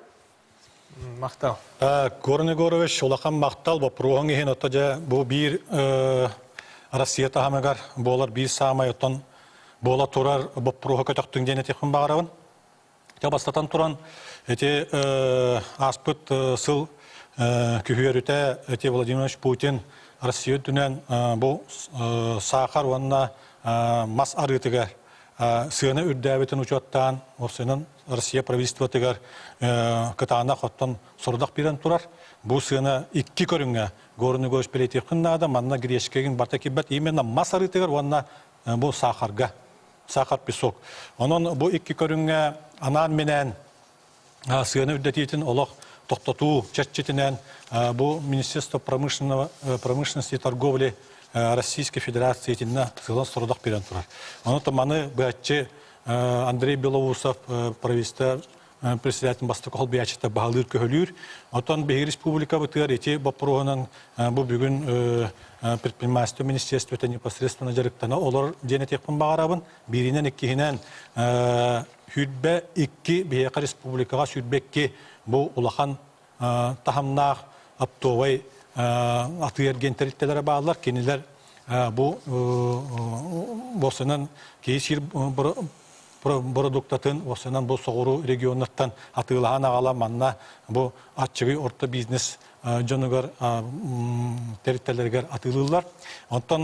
Мақтал. Горный Горович, улахан мақтал, бұл проғын ехен отта бұл бір Россия тағамығар, болар бір самай оттан бола тұрар бұл проғы көтіқтің дене текін бағарауын. Бастатан тұран, әте аспыт сыл күйер өте, әте Владимирович Путин Россия дүнен бұл сақар онына мас арытығар. Сыны үрдәбетін учеттан, осының Россия правительство тегар кытана хоттан сордақ берен турар. Бұл сыны икки көріңе горны көш перейте қыннада, манна грешкеген барта кебет именно масары тегар, онна бұл сахарға, сахар песок. Onun бұл икки көріңе анан менен сыны үрдәтетін олық тоқтату чәтчетінен бұл Министерство промышленности и торговли Российской Федерации этинна сылан сордақ берен турар. Оны таманы бәтче Андрей Белоусов правительство председатель Бастакол бәтчеті бағалыр көхілір. Отан Бейгі Республика бұтығар ете бапырғынан бұл бүгін предпринимательство министерство это непосредственно жарықтана олар дене текпін бағарабын. Берінен еккігінен хүтбә икки Бейгі Республикаға сүтбәкке бұл улахан тахамнақ аптовай атыер гентериттелері bağlılar. Keniler bu boşanan кейсир продуктатын boşanan bu soğuru regionlardan atılağan ağalamanna bu açığı orta biznes canıgar teritoryallarga atılırlar. Ondan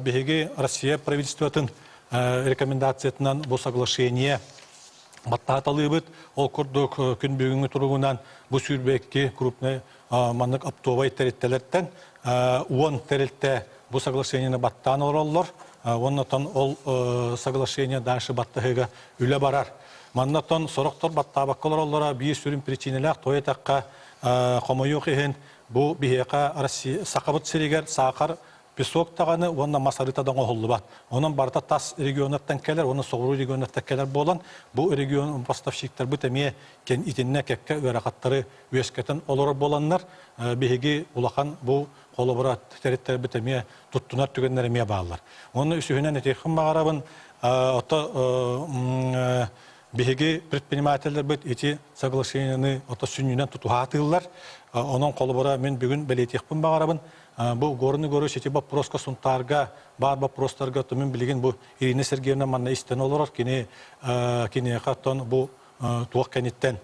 behege Россия правительствотын рекомендациясынан bu соглашение Баттаталыбыт, ол күрдік күн бүгінгі тұрғынан бұл сүрбекке крупный манық аптовай тәреттелерден 10 тәретті бұл соглашениені баттан оралылар. Оннатан ол соглашение дайшы баттығыға үлі барар. Маннатан сұрықтар баттабаққалар олара бейі сүрін причинелек той таққа қомайық ехен бұл бейеқа сақабыт серегер сақар песок тағаны, онна масарытадан оғылы бат. Onun барта тас регионаттан келер, оның соғыру регионаттан келер болан, бұл регион поставщиктар бұт әме кен итінне кәкке өрақаттары өскетін олар боланлар, бейге улақан бұл қолы тәреттер бұт әме тұттынар түгенлер әме бағалар. Оны үсігінен әтекін бағарабын, бейге предпринимательдер бұт еті соглашениені сүнінен тұтуға атылар. Оның қолы мен бүгін бәлетекпін бағарабын. Бұл горны көріш еті бапроска сұнтарға, бар бапростарға түмін білген бұл Ирина Сергеевна манна істен олар, кене қаттан бұл туақ кәнеттен,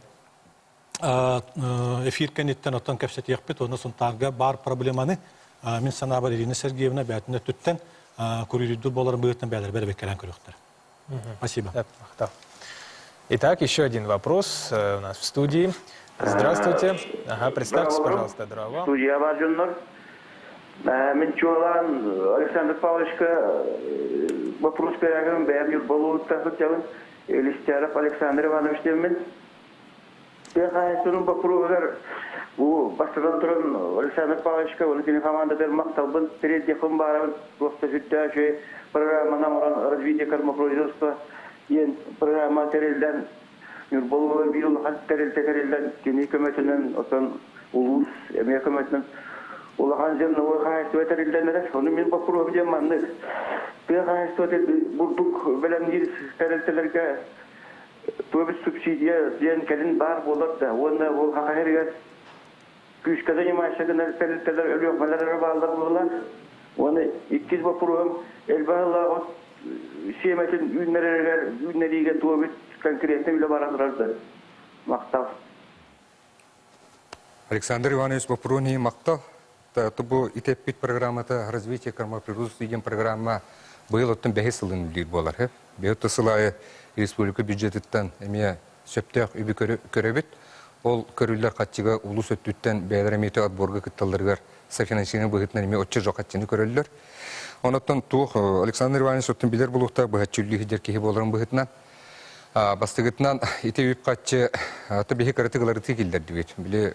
эфир кәнеттен оттан кәпсет еқпет, оны сұнтарға бар проблеманы мен сана бар Ирина Сергеевна бәтінде түттен көрірді боларын бұғыттан бәлір бәрі кәлін көріқтір. Спасибо. Итак, еще один вопрос у нас в студии. Здравствуйте. Представьтесь, пожалуйста, Дрова. Студия Варджуннор. Менчуалан Александр Павловичка вопрос переговорим, бэм юрболу тахутявын Листяров Александр Иванович девмен. Я хочу вопрос bu бастырдан тұрын Александр Павловичка оның кені командадыр мақталбын перед дефон барабын просто жүтті жөй программа развития кормопроизводства ен программа терелден юрболу бирул хан терелден кені көмөтінен отан улус эме көмөтінен улахан жем новый хайство терелден оны мен вопрос дем манны бе хайство бурдук белем дир терелдерге төбе субсидия ден келин бар болот да оны ол хакайрга Күшке занимающийся территориаль ölüyorlar bağlılar. Onu ikiz vapurum elbette siyemetin ünleriyle tuğbit konkretne bile baranlardı. Maktav. Александр Иванович Вапруни Мактал. Это был итепит программа развития кормопроизводства, идем программа была там бехесылын лир болар. Бехет сылая республика бюджететтен эмия сөптөк үбү көрөбүт. Ол көрүлөр катчыга улус өттүттен бәдеремете отборга кытталдыргар софинансирование быгытнан эме отчы жок катчыны көрөлөр. Онотон тух Александр Иванович оттон билер булукта быгатчылыгы жеркеги болорун быгытнан бастыгытнан ите үп катчы табихи каратыгалары тигилдер дибет. Биле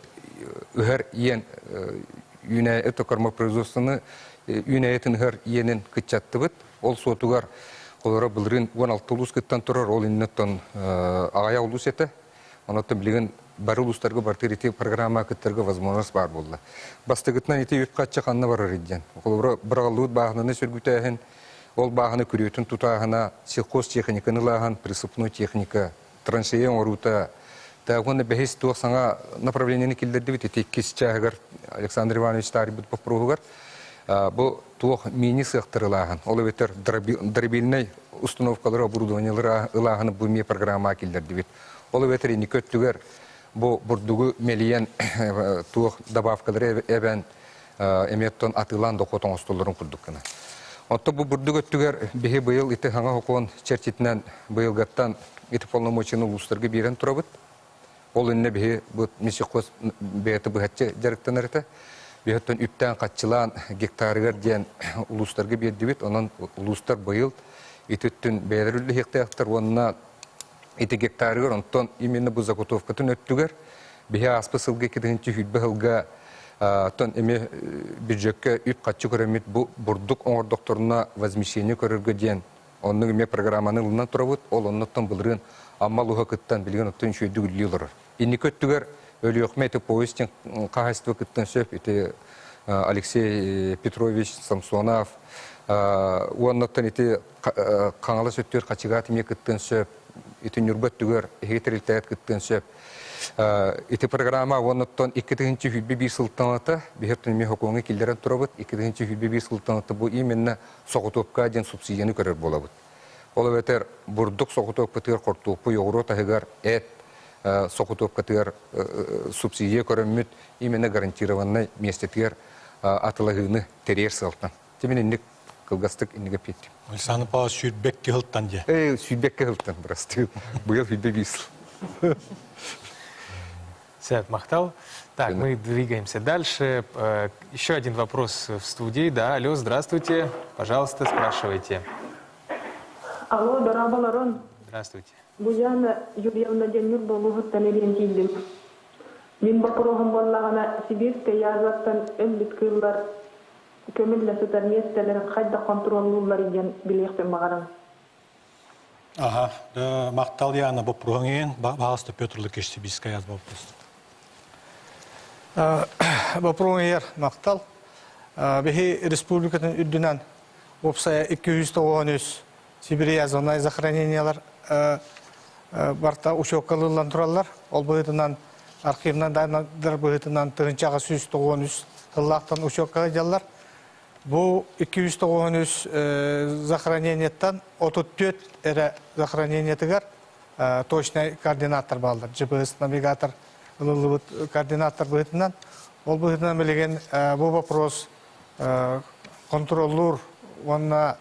ыгар иен юне это кормопроизводственны юне этин ыгар иенин кытчаттыбыт. Ол сотугар колора былрын 16 улус кыттан турар, ол иннеттон агая улус эте. Онотон билген бар улустарга бартыр ите программа кыттерге возможность бар болду. Бастыгытнан ите үп катчы канна барар иден. Колора биргалууд багыныны сөргүтөһөн, ол багыны күрөтүн тутагына сельхозтехниканы лаган, присыпной техника, траншея орута. Тагоны бехис то саңа направлениени килдерди бит ите кисчагар Александр Иванович тарибит попругар. Бу туох мини сыктырылаган. Ол ветер дробильный установкалар оборудованиялар ылаганы бу ми программа килдерди бит. Ол ветер никөттүгөр бу бурдугу мелиен туох добавкалар эбен эметтон атылан докотон остолорун курдуккана. Отто бу бурдугөттүгөр бехи быйыл ите хаңа хокон чертитнен быйылгаттан ите полномочияны улустарга берен турабыт. Ол инне бехи бу мисикос бети быхатчы жарыктанарыта. Бехеттен үптен катчылан гектарыгар ден улустарга берди бит. Онан улустар быйыл итеттен бедерүллү гектар онна ите гектарыгар онтон именно бу заготовкатын өттүгөр бехи аспысылга кединчи хүтбехылга тон эме бюджетке үп катчы көрөмүт бу бурдук оңордокторуна возмещение көрөргө ден онун эме программаны ылынан турабыт. Ол оннотон былырын аммалуга кыттан билген оттон шүйдү үлүлөр. Инни көттүгөр өлүөкмети повестин кахайство кыттан сөп ите Алексей Петрович Самсонов оннотон ите каңала сөттөр качыгат эме кыттан сөп ите нүрбөттүгөр хетерилтет кыттан сөп ите программа оннотон 2-нче хүбби бир сылтаната бехертен эме хокуңы килдерен турабыт. 2-нче хүбби бир сылтаната бу именно соготопка ден субсидияны көрөр болабыт. Ол ветер бурдук соготоп кытыр кортупу йогро тагар эт соготоп кытыр субсидия көрөмүт именно гарантированный местетер атылагыны терер салтан. Теменинник кылгастык инниге петти. Александр Павлович Сүйбекке хылттан же. Сүйбекке хылттан брасты. Быйыл хүбби бисл. Сет Махтал. Так, мы двигаемся дальше. Еще один вопрос в студии. Да, алло, здравствуйте. Пожалуйста, спрашивайте. Алло, дарабаларон. Здравствуйте. Буяна Юрьевна Демир болуғыттан елен кейдім. Мен бақырығым болағына Сибирская язаттан өлбіт кыйлар көмілләсітер местелерін қайда контроллулар еген білектен мағарам. Ага, мақтал яна бұл проғын бағасты Петрлы кешті Сибирская язба Бұл проғын ер мақтал. Бехи республикатын үддінен опсая 293 Сибирия зонай захоронениялар барта учоккалылан туралар. Ол бұғытынан архивнан дайнадыр бұғытынан тығынчаға 193 тыллақтан учоккалы жаллар. Бұл 293 захоронениеттан 34 әрі захоронениетігер точный координатор балдар. GPS навигатор координатор бұғытынан. Ол бұғытынан білеген бұл вопрос контроллур, онна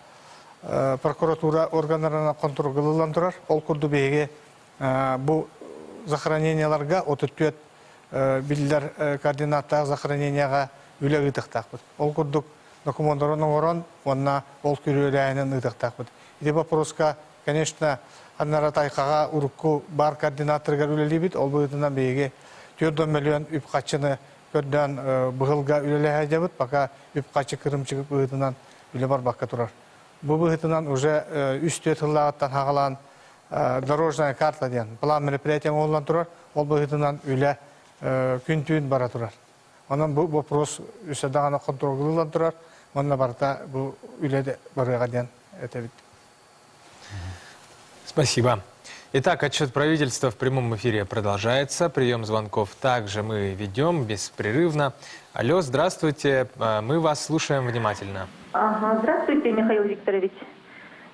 прокуратура органдарына контроль кылылан турар. Ол курду беге бу захороненияларга 34 билдер координаттагы захороненияга үлеги тактакпыт. Ол курдук документтарын орон, онна ол күрөләйнен ыдыктакпыт. Иде вопроска, конечно, аннара тайкага урукку бар координаторга үлелибит. Ол буйдынан беге 4 миллион үпкачыны көрдөн быгылга үлеләй жабыт, пока үпкачы кырым чыгып буйдынан үле бар бакка турар. Бу быгытынан уже үстө тыллагаттан хагалан дорожная карта ден план мероприятия олан турар. Ол быгытынан үле күн-түн бара турар. Онан бу вопрос үсөдагана контроль кылылан турар. Онна барта бу үледе барыга ден этебит. Спасибо. Итак, отчет правительства в прямом эфире продолжается. Прием звонков также мы ведем беспрерывно. Алло, здравствуйте. Мы вас слушаем внимательно. Ага, здравствуйте, Михаил Викторович.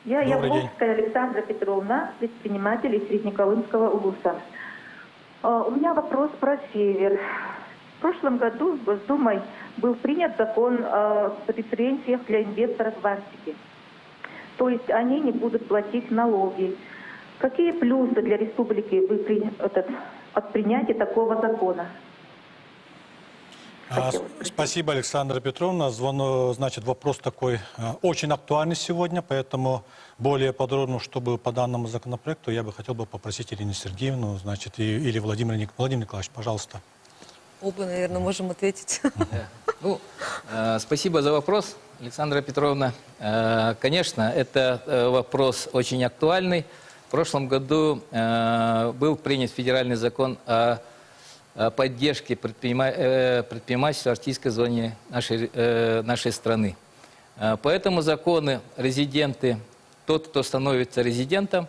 Я Яблонская Александра Петровна, предприниматель из Среднеколымского улуса. У меня вопрос про север. В прошлом году в Госдумой был принят закон о преференциях для инвесторов в Арктике. То есть они не будут платить налоги. Какие плюсы для республики от принятия такого закона? Спасибо, Александра Петровна. Значит, вопрос такой очень актуальный сегодня, поэтому более подробно, чтобы по данному законопроекту, я бы хотел попросить Ирину Сергеевну, значит, или Владимир Николаевич, пожалуйста. Оба, наверное, можем ответить. Ну, спасибо за вопрос, Александра Петровна. Конечно, это вопрос очень актуальный. В прошлом году был принят федеральный закон о поддержке предпринимательства в арктической зоне нашей страны. По этому закону резиденты, тот, кто становится резидентом,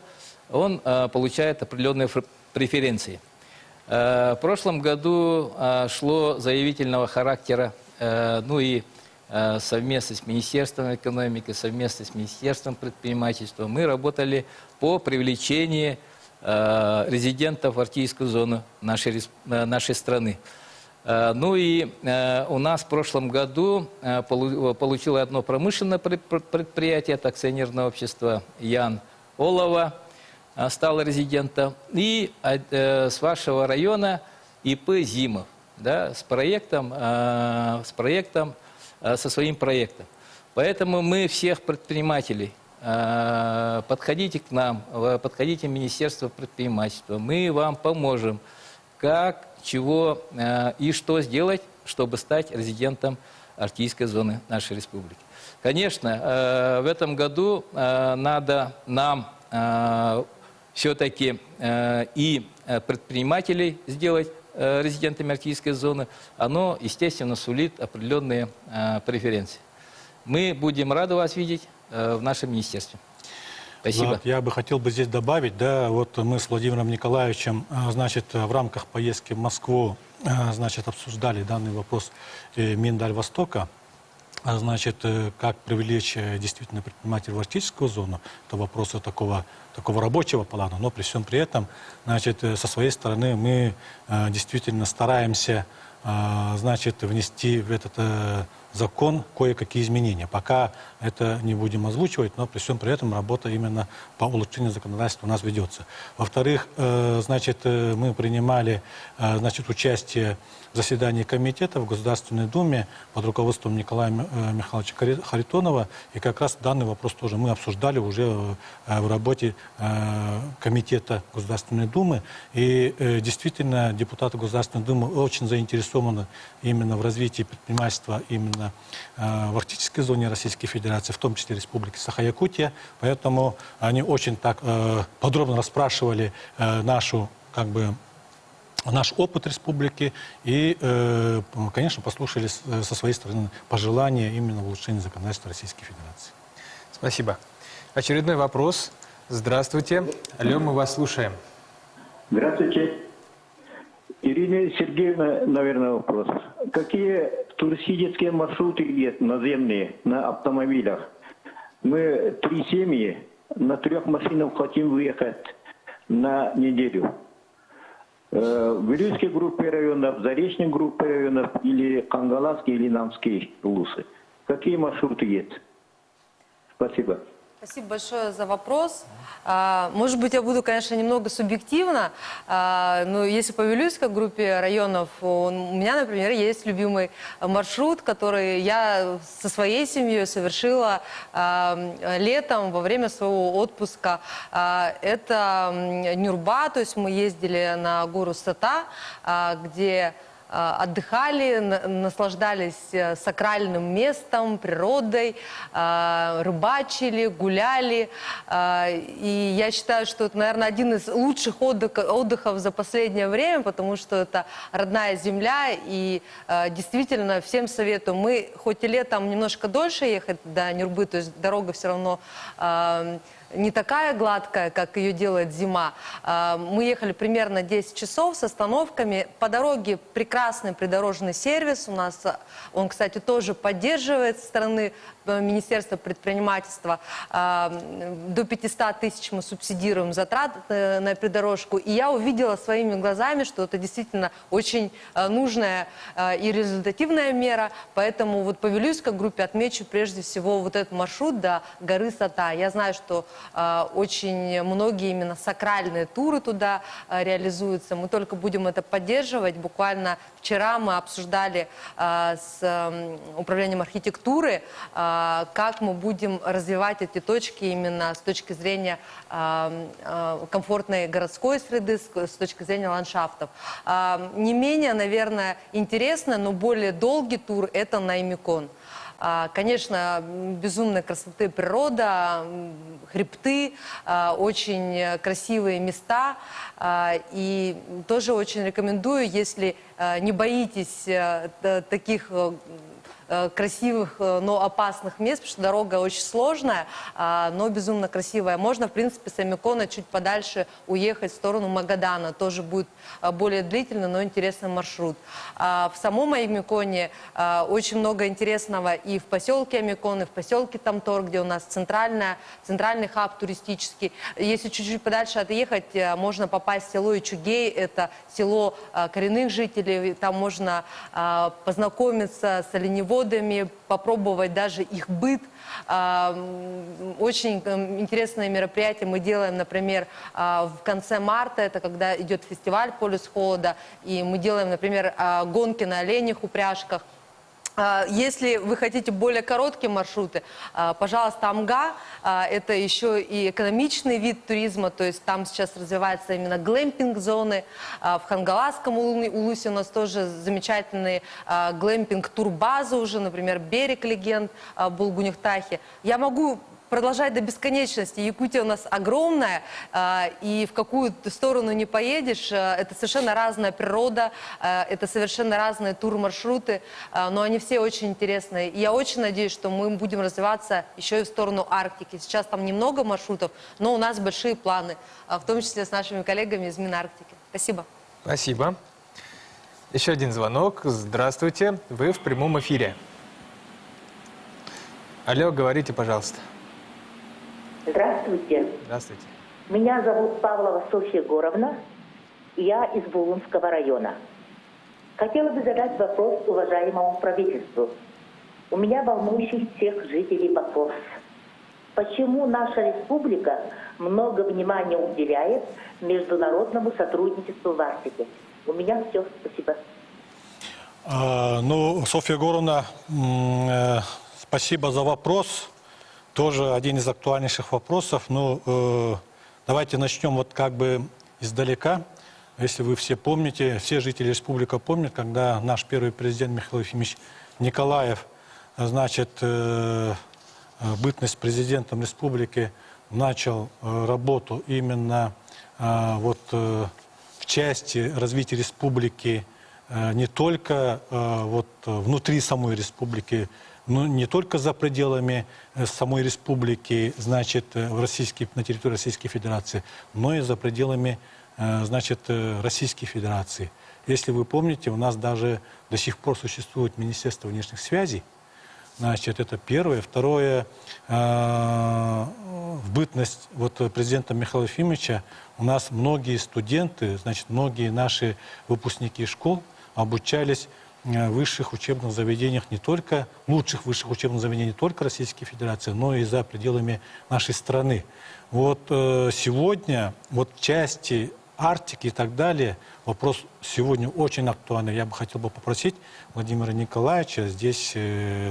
он получает определенные преференции. В прошлом году шло заявительного характера, ну и совместно с Министерством экономики, совместно с Министерством предпринимательства мы работали по привлечению резидентов в арктическую зону нашей страны. Ну и у нас в прошлом году получило одно промышленное предприятие, это акционерное общество Ян Олова, стало резидентом, и с вашего района ИП Зимов, да, со своим проектом. Поэтому мы всех предпринимателей, подходите к нам, подходите в Министерство предпринимательства, мы вам поможем, как, чего и что сделать, чтобы стать резидентом арктической зоны нашей республики. Конечно, в этом году надо нам все-таки и предпринимателей сделать резидентами арктической зоны, оно, естественно, сулит определенные преференции. Мы будем рады вас видеть в нашем министерстве. Спасибо. Вот, я бы хотел здесь добавить, да, вот мы с Владимиром Николаевичем, значит, в рамках поездки в Москву, значит, обсуждали данный вопрос Миндаль Востока. Значит, как привлечь действительно предпринимателей в арктическую зону, это вопросы такого рабочего плана, но при всем при этом, значит, со своей стороны мы действительно стараемся, значит, внести в этот закон кое-какие изменения. Пока это не будем озвучивать, но при всем при этом работа именно по улучшению законодательства у нас ведется. Во-вторых, значит, мы принимали, значит, участие в заседании комитета в Государственной Думе под руководством Николая Михайловича Харитонова, и как раз данный вопрос тоже мы обсуждали уже в работе комитета Государственной Думы, и действительно депутаты Государственной Думы очень заинтересованы именно в развитии предпринимательства именно в арктической зоне Российской Федерации, в том числе Республики Саха-Якутия, поэтому они очень так подробно расспрашивали наш опыт республики и, конечно, послушали со своей стороны пожелания именно в улучшении законодательства Российской Федерации. Спасибо. Очередной вопрос. Здравствуйте. Алло, мы вас слушаем. Здравствуйте. Ирина Сергеевна, наверное, вопрос. Какие туристические маршруты есть наземные на автомобилях? Мы 3 семьи на 3 машинах хотим выехать на неделю. В Вилюйской группе районов, в Заречной группе районов или Кангаласский или Намский улусы. Какие маршруты есть? Спасибо. Спасибо большое за вопрос. Может быть, я буду, конечно, немного субъективно, но если по Вилюйской группе районов, у меня, например, есть любимый маршрут, который я со своей семьей совершила летом во время своего отпуска. Это Нюрба, то есть мы ездили на гору Сата, где отдыхали, наслаждались сакральным местом, природой, рыбачили, гуляли. И я считаю, что это, наверное, один из лучших отдыхов за последнее время, потому что это родная земля, и действительно всем советую. Мы хоть и летом немножко дольше ехать до Нюрбы, то есть дорога все равно не такая гладкая, как ее делает зима. Мы ехали примерно 10 часов с остановками. По дороге прекрасный придорожный сервис у нас. Он, кстати, тоже поддерживает со стороны Министерства предпринимательства. До 500 тысяч мы субсидируем затрат на придорожку. И я увидела своими глазами, что это действительно очень нужная и результативная мера. Поэтому вот по Вилюйской группе отмечу прежде всего вот этот маршрут до горы Сата. Я знаю, что очень многие именно сакральные туры туда реализуются. Мы только будем это поддерживать. Буквально вчера мы обсуждали с управлением архитектуры, как мы будем развивать эти точки именно с точки зрения комфортной городской среды, с точки зрения ландшафтов. Не менее, наверное, интересно, но более долгий тур – это Наймикон. Конечно, безумной красоты природа, хребты, очень красивые места. И тоже очень рекомендую, если не боитесь таких красивых, но опасных мест, потому что дорога очень сложная, но безумно красивая. Можно, в принципе, с Аймикона чуть подальше уехать в сторону Магадана. Тоже будет более длительный, но интересный маршрут. В самом Аймиконе очень много интересного и в поселке Аймикон, и в поселке Тамтор, где у нас центральный хаб туристический. Если чуть-чуть подальше отъехать, можно попасть в село Ичугей. Это село коренных жителей. Там можно познакомиться с оленеводами, попробовать даже их быт. Очень интересное мероприятие мы делаем, например, в конце марта, это когда идет фестиваль «Полюс холода», и мы делаем, например, гонки на оленях упряжках. Если вы хотите более короткие маршруты, пожалуйста, Амга – это еще и экономичный вид туризма, то есть там сейчас развиваются именно глэмпинг-зоны. В Хангаласском улусе у нас тоже замечательные глэмпинг-турбазы уже, например, «Берег легенд» в Булгунихтахе. Я могу продолжать до бесконечности. Якутия у нас огромная, и в какую сторону не поедешь, это совершенно разная природа, это совершенно разные турмаршруты, но они все очень интересные. И я очень надеюсь, что мы будем развиваться еще и в сторону Арктики. Сейчас там немного маршрутов, но у нас большие планы, в том числе с нашими коллегами из Минарктики. Спасибо. Спасибо. Еще один звонок. Здравствуйте. Вы в прямом эфире. Алло, говорите, пожалуйста. Здравствуйте. Здравствуйте. Меня зовут Павлова Софья Егоровна. Я из Булунского района. Хотела бы задать вопрос уважаемому правительству. У меня волнующий всех жителей вопрос. Почему наша республика много внимания уделяет международному сотрудничеству в Арктике? У меня все. Спасибо. Ну, Софья Егоровна, спасибо за вопрос. Тоже один из актуальнейших вопросов. Но давайте начнем вот как бы издалека. Если вы все помните, все жители республики помнят, когда наш первый президент Михаил Ефимович Николаев, значит, бытность президентом республики, начал работу именно вот в части развития республики не только вот внутри самой республики, но не только за пределами самой республики, значит, на территории Российской Федерации, но и за пределами, значит, Российской Федерации. Если вы помните, у нас даже до сих пор существует Министерство внешних связей. Значит, это первое. Второе, в бытность вот президента Михаила Ефимовича у нас многие студенты, значит, многие наши выпускники школ обучались в высших учебных заведениях не только, лучших высших учебных заведений не только Российской Федерации, но и за пределами нашей страны. Вот сегодня, вот части Арктики и так далее, вопрос сегодня очень актуальный. Я бы хотел попросить Владимира Николаевича здесь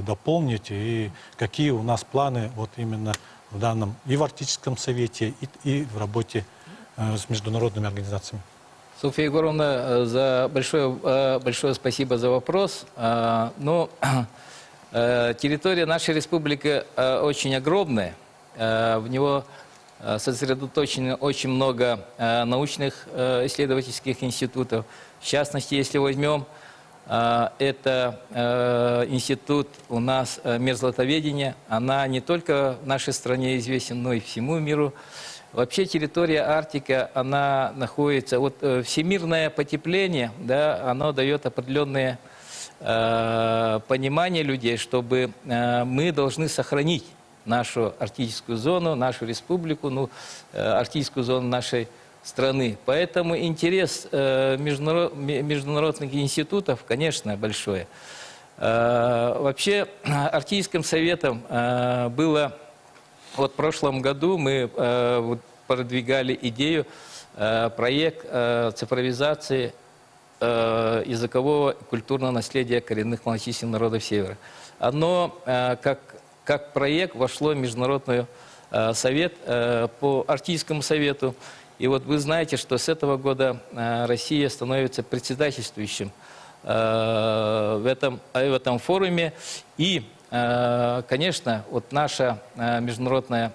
дополнить, и какие у нас планы вот именно в данном и в Арктическом совете, и в работе с международными организациями. Софья Егоровна, за большое спасибо за вопрос. Но территория нашей республики очень огромная. В него сосредоточено очень много научных исследовательских институтов. В частности, если возьмем, это институт у нас мерзлотоведения. Она не только в нашей стране известен, но и всему миру. Вообще территория Арктики, она находится, вот всемирное потепление, да, оно дает определенное понимание людей, чтобы мы должны сохранить нашу арктическую зону, нашу республику, ну, арктическую зону нашей страны. Поэтому интерес международных институтов, конечно, большой. Вообще Арктическим советом было Вот в прошлом году мы продвигали идею, проект цифровизации языкового и культурного наследия коренных малочисленных народов Севера. Оно как проект вошло в Международный совет по Арктическому совету. И вот вы знаете, что с этого года Россия становится председательствующим в этом форуме. И, конечно, вот наш международный,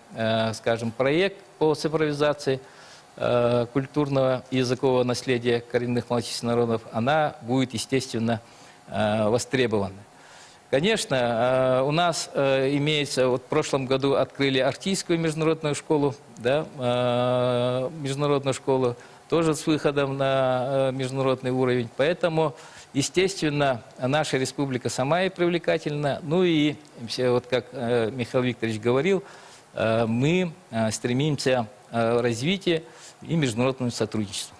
скажем, проект по цифровизации культурного и языкового наследия коренных малочисленных народов, она будет, естественно, востребована. Конечно, у нас имеется, вот в прошлом году открыли Арктическую международную школу, да, международную школу, тоже с выходом на международный уровень. Поэтому, естественно, наша республика сама и привлекательна. Ну и, вот как Михаил Викторович говорил, мы стремимся к развитию и международному сотрудничеству.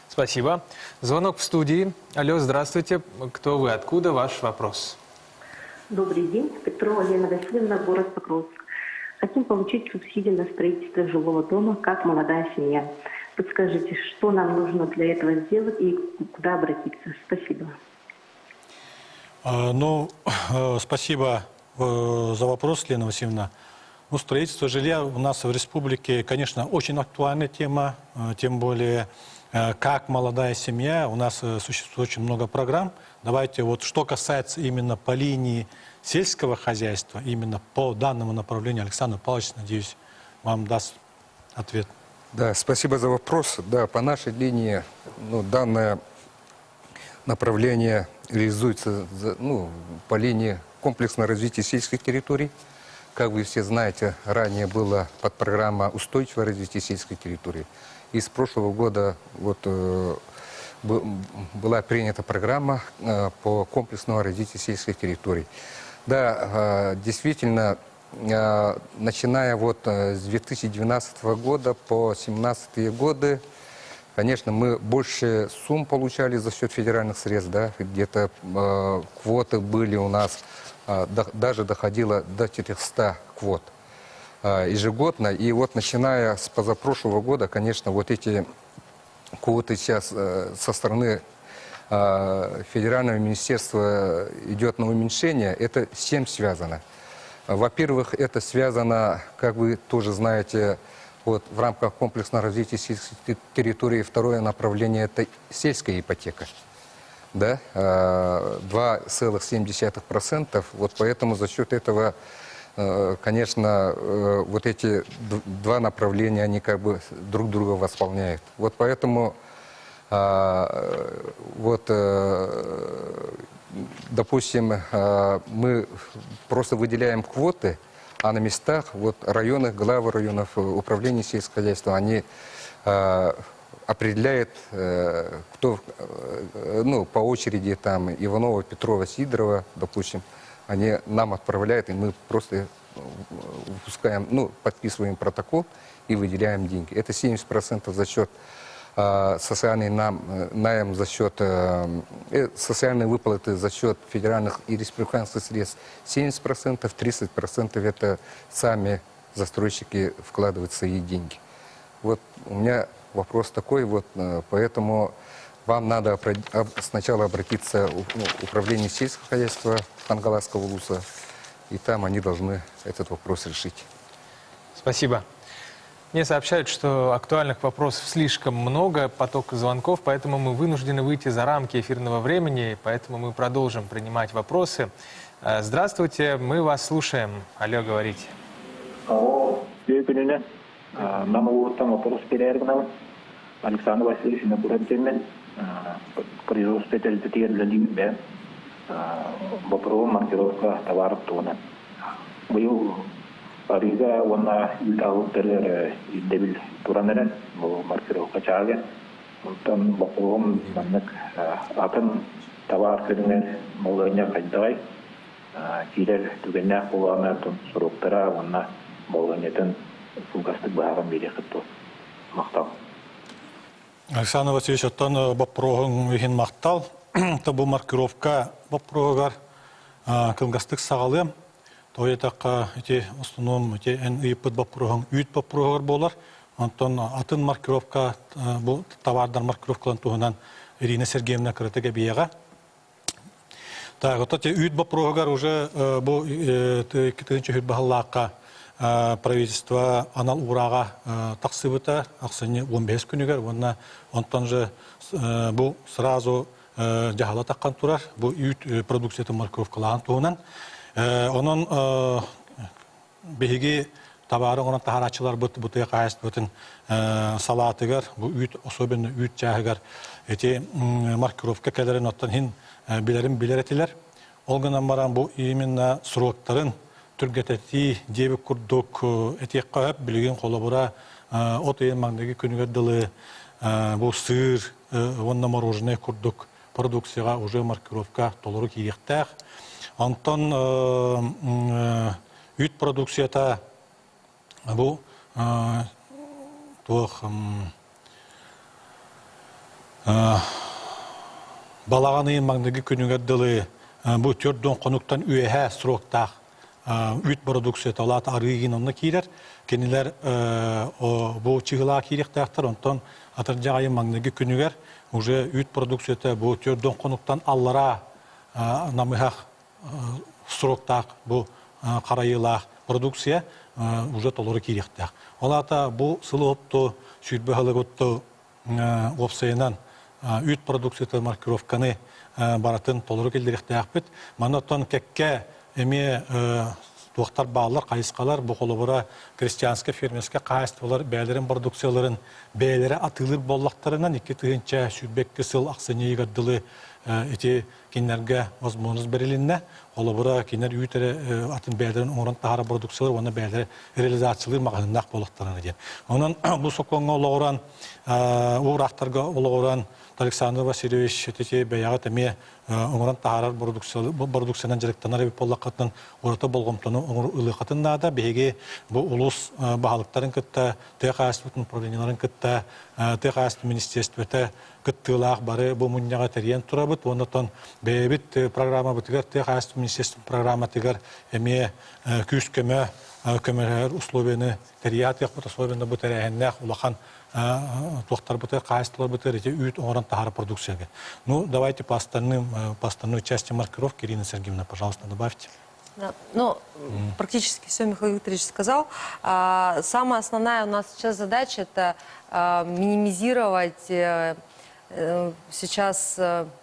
Спасибо. Звонок в студии. Алло, здравствуйте. Кто вы? Откуда? Ваш вопрос. Добрый день. Петрова Лена Васильевна, город Покровск. Хотим получить субсидии на строительство жилого дома как молодая семья. Подскажите, что нам нужно для этого сделать и куда обратиться? Спасибо. Спасибо за вопрос, Лена Васильевна. Ну, строительство жилья у нас в республике, конечно, очень актуальная тема, тем более, как молодая семья, у нас существует очень много программ. Давайте вот, что касается именно по линии сельского хозяйства, именно по данному направлению, Александр Павлович, надеюсь, вам даст ответ. Да, спасибо за вопрос. Да, по нашей линии данное направление реализуется по линии комплексного развития сельских территорий. Как вы все знаете, ранее была подпрограмма устойчивого развития сельской территории. И с прошлого года была принята программа по комплексному развитию сельских территорий. Да, действительно, начиная с 2012 года по 2017 годы, конечно, мы больше сумм получали за счет федеральных средств, да, где-то квоты были у нас, даже доходило до 400 квот ежегодно. И вот начиная с позапрошлого года, конечно, вот эти квоты сейчас со стороны федерального министерства идет на уменьшение. Это с чем связано? Во-первых, это связано, как вы тоже знаете, вот в рамках комплексного развития сельской территории второе направление – это сельская ипотека. Да? 2,7%. Вот поэтому за счет этого, конечно, вот эти два направления, они как бы друг друга восполняют. Вот поэтому, допустим, мы просто выделяем квоты, а на местах районах, главы районов, управления сельского хозяйства, они определяют, кто, по очереди, там, Иванова, Петрова, Сидорова, допустим, они нам отправляют, и мы просто выпускаем, подписываем протокол и выделяем деньги. Это 70% за счет социальный найм, за счет социальной выплаты за счет федеральных и республиканских средств 70%, 30% это сами застройщики вкладывают свои деньги. Вот у меня вопрос такой, поэтому вам надо сначала обратиться в управление сельского хозяйства Хангаласского улуса, и там они должны этот вопрос решить. Спасибо. Мне сообщают, что актуальных вопросов слишком много, поток звонков, поэтому мы вынуждены выйти за рамки эфирного времени, поэтому мы продолжим принимать вопросы. Здравствуйте, мы вас слушаем. Алло, говорите. Алло, нам вопрос перервного. Александр Васильевич, на Буратине, производство для Лимбе, вопрос маркировка товаров тона. Рига, она илтаутер дебил туранера, маркировка чага. Там вопрос намек атен товар кирне молоня кайдай. Кирер тугеня кулана тон суруктара, она молонетен фугастык баарам берехту. Мактал. Александр Васильевич, оттан вопрос вихин мактал. Табу маркировка вопросгар кылгастык сагалым. той этаққа эти основном эти НИП бапруган үйт бапругар болар. Антон атын маркировка бу товардар маркировкалан туһунан Ирина Сергеевна кырытыга бияга. Так, вот эти үйт бапругар уже бу тыгынчы хүрбахаллаакка правительство анал урага таксыбыта аксыны 15 күнүгөр онна онтон же бу сразу жахала таккан турар бу үйт продукцияты маркировкалаан туһунан онон беги товары онон тахарачылар бутыя кайст бүтүн салатыгар бу үйт особенно үйт жаагар эти маркировка келерин оттон хин билеритилер олгынан баран бу именно сроктарын түргетети дебе курдук этекка хөп билген колобура от маңдагы күнүгөр дылы бу сыр онна мороженое курдук продукцияга уже маркировка толору кийектак антон үйт продукцията бу туох балаганы маңдагы күнүгөр дылы бу төрдөн конуктан үйе сроктак үйт продукцията алат арыгин онна кийер кенилер бу чыгыла кийектактар онтон атыр жагайы маңдагы күнүгөр уже үйт продукцията бу төрдөн конуктан аллара намыхак сроктак бу карайылак продукция уже толору кийектак олата бу сылыпту сүрбөхалыгытту опсайынан үйт продукцията маркировканы баратын толору келдиректакпыт манатон кекке эме туактар баалар кайыскалар бу колобура крестьянский фермерский кайыстылар бээлерин продукцияларын бээлери атылыр боллактарынан 2 тыгынча сүрбекке сыл аксыныйга дылы эти кинерге возможность берилинне колобура кинер үйтере атын бээлерин оңорон тахара продукциялар оны бээлери реализациялар магынак болуктарына ден онун бу соконго ологоран урактарга ологоран Александр Васильевич эти беягат эме оңорон тахара продукциядан жарыктанар боллакатын орото болгомтону оңор ылыкатында беге бу улус баалыктарын кытта ТКС-тын управленияларын кытта ТКС министерството кыттылаах бары бу мунняга терен турабыт онотон бебит программа бытыгар ТКС министерство программа тыгар эме күз көмөр условияны терят якпыт условияны бу тереннах улахан туактар бутер кайстылар бутер эти үйт оңорон тахара продукцияга. Ну, давайте по остальной части маркировки, Ирина Сергеевна, пожалуйста, добавьте. Да. Ну, практически все Михаил Викторович сказал. Самая основная у нас сейчас задача – это минимизировать сейчас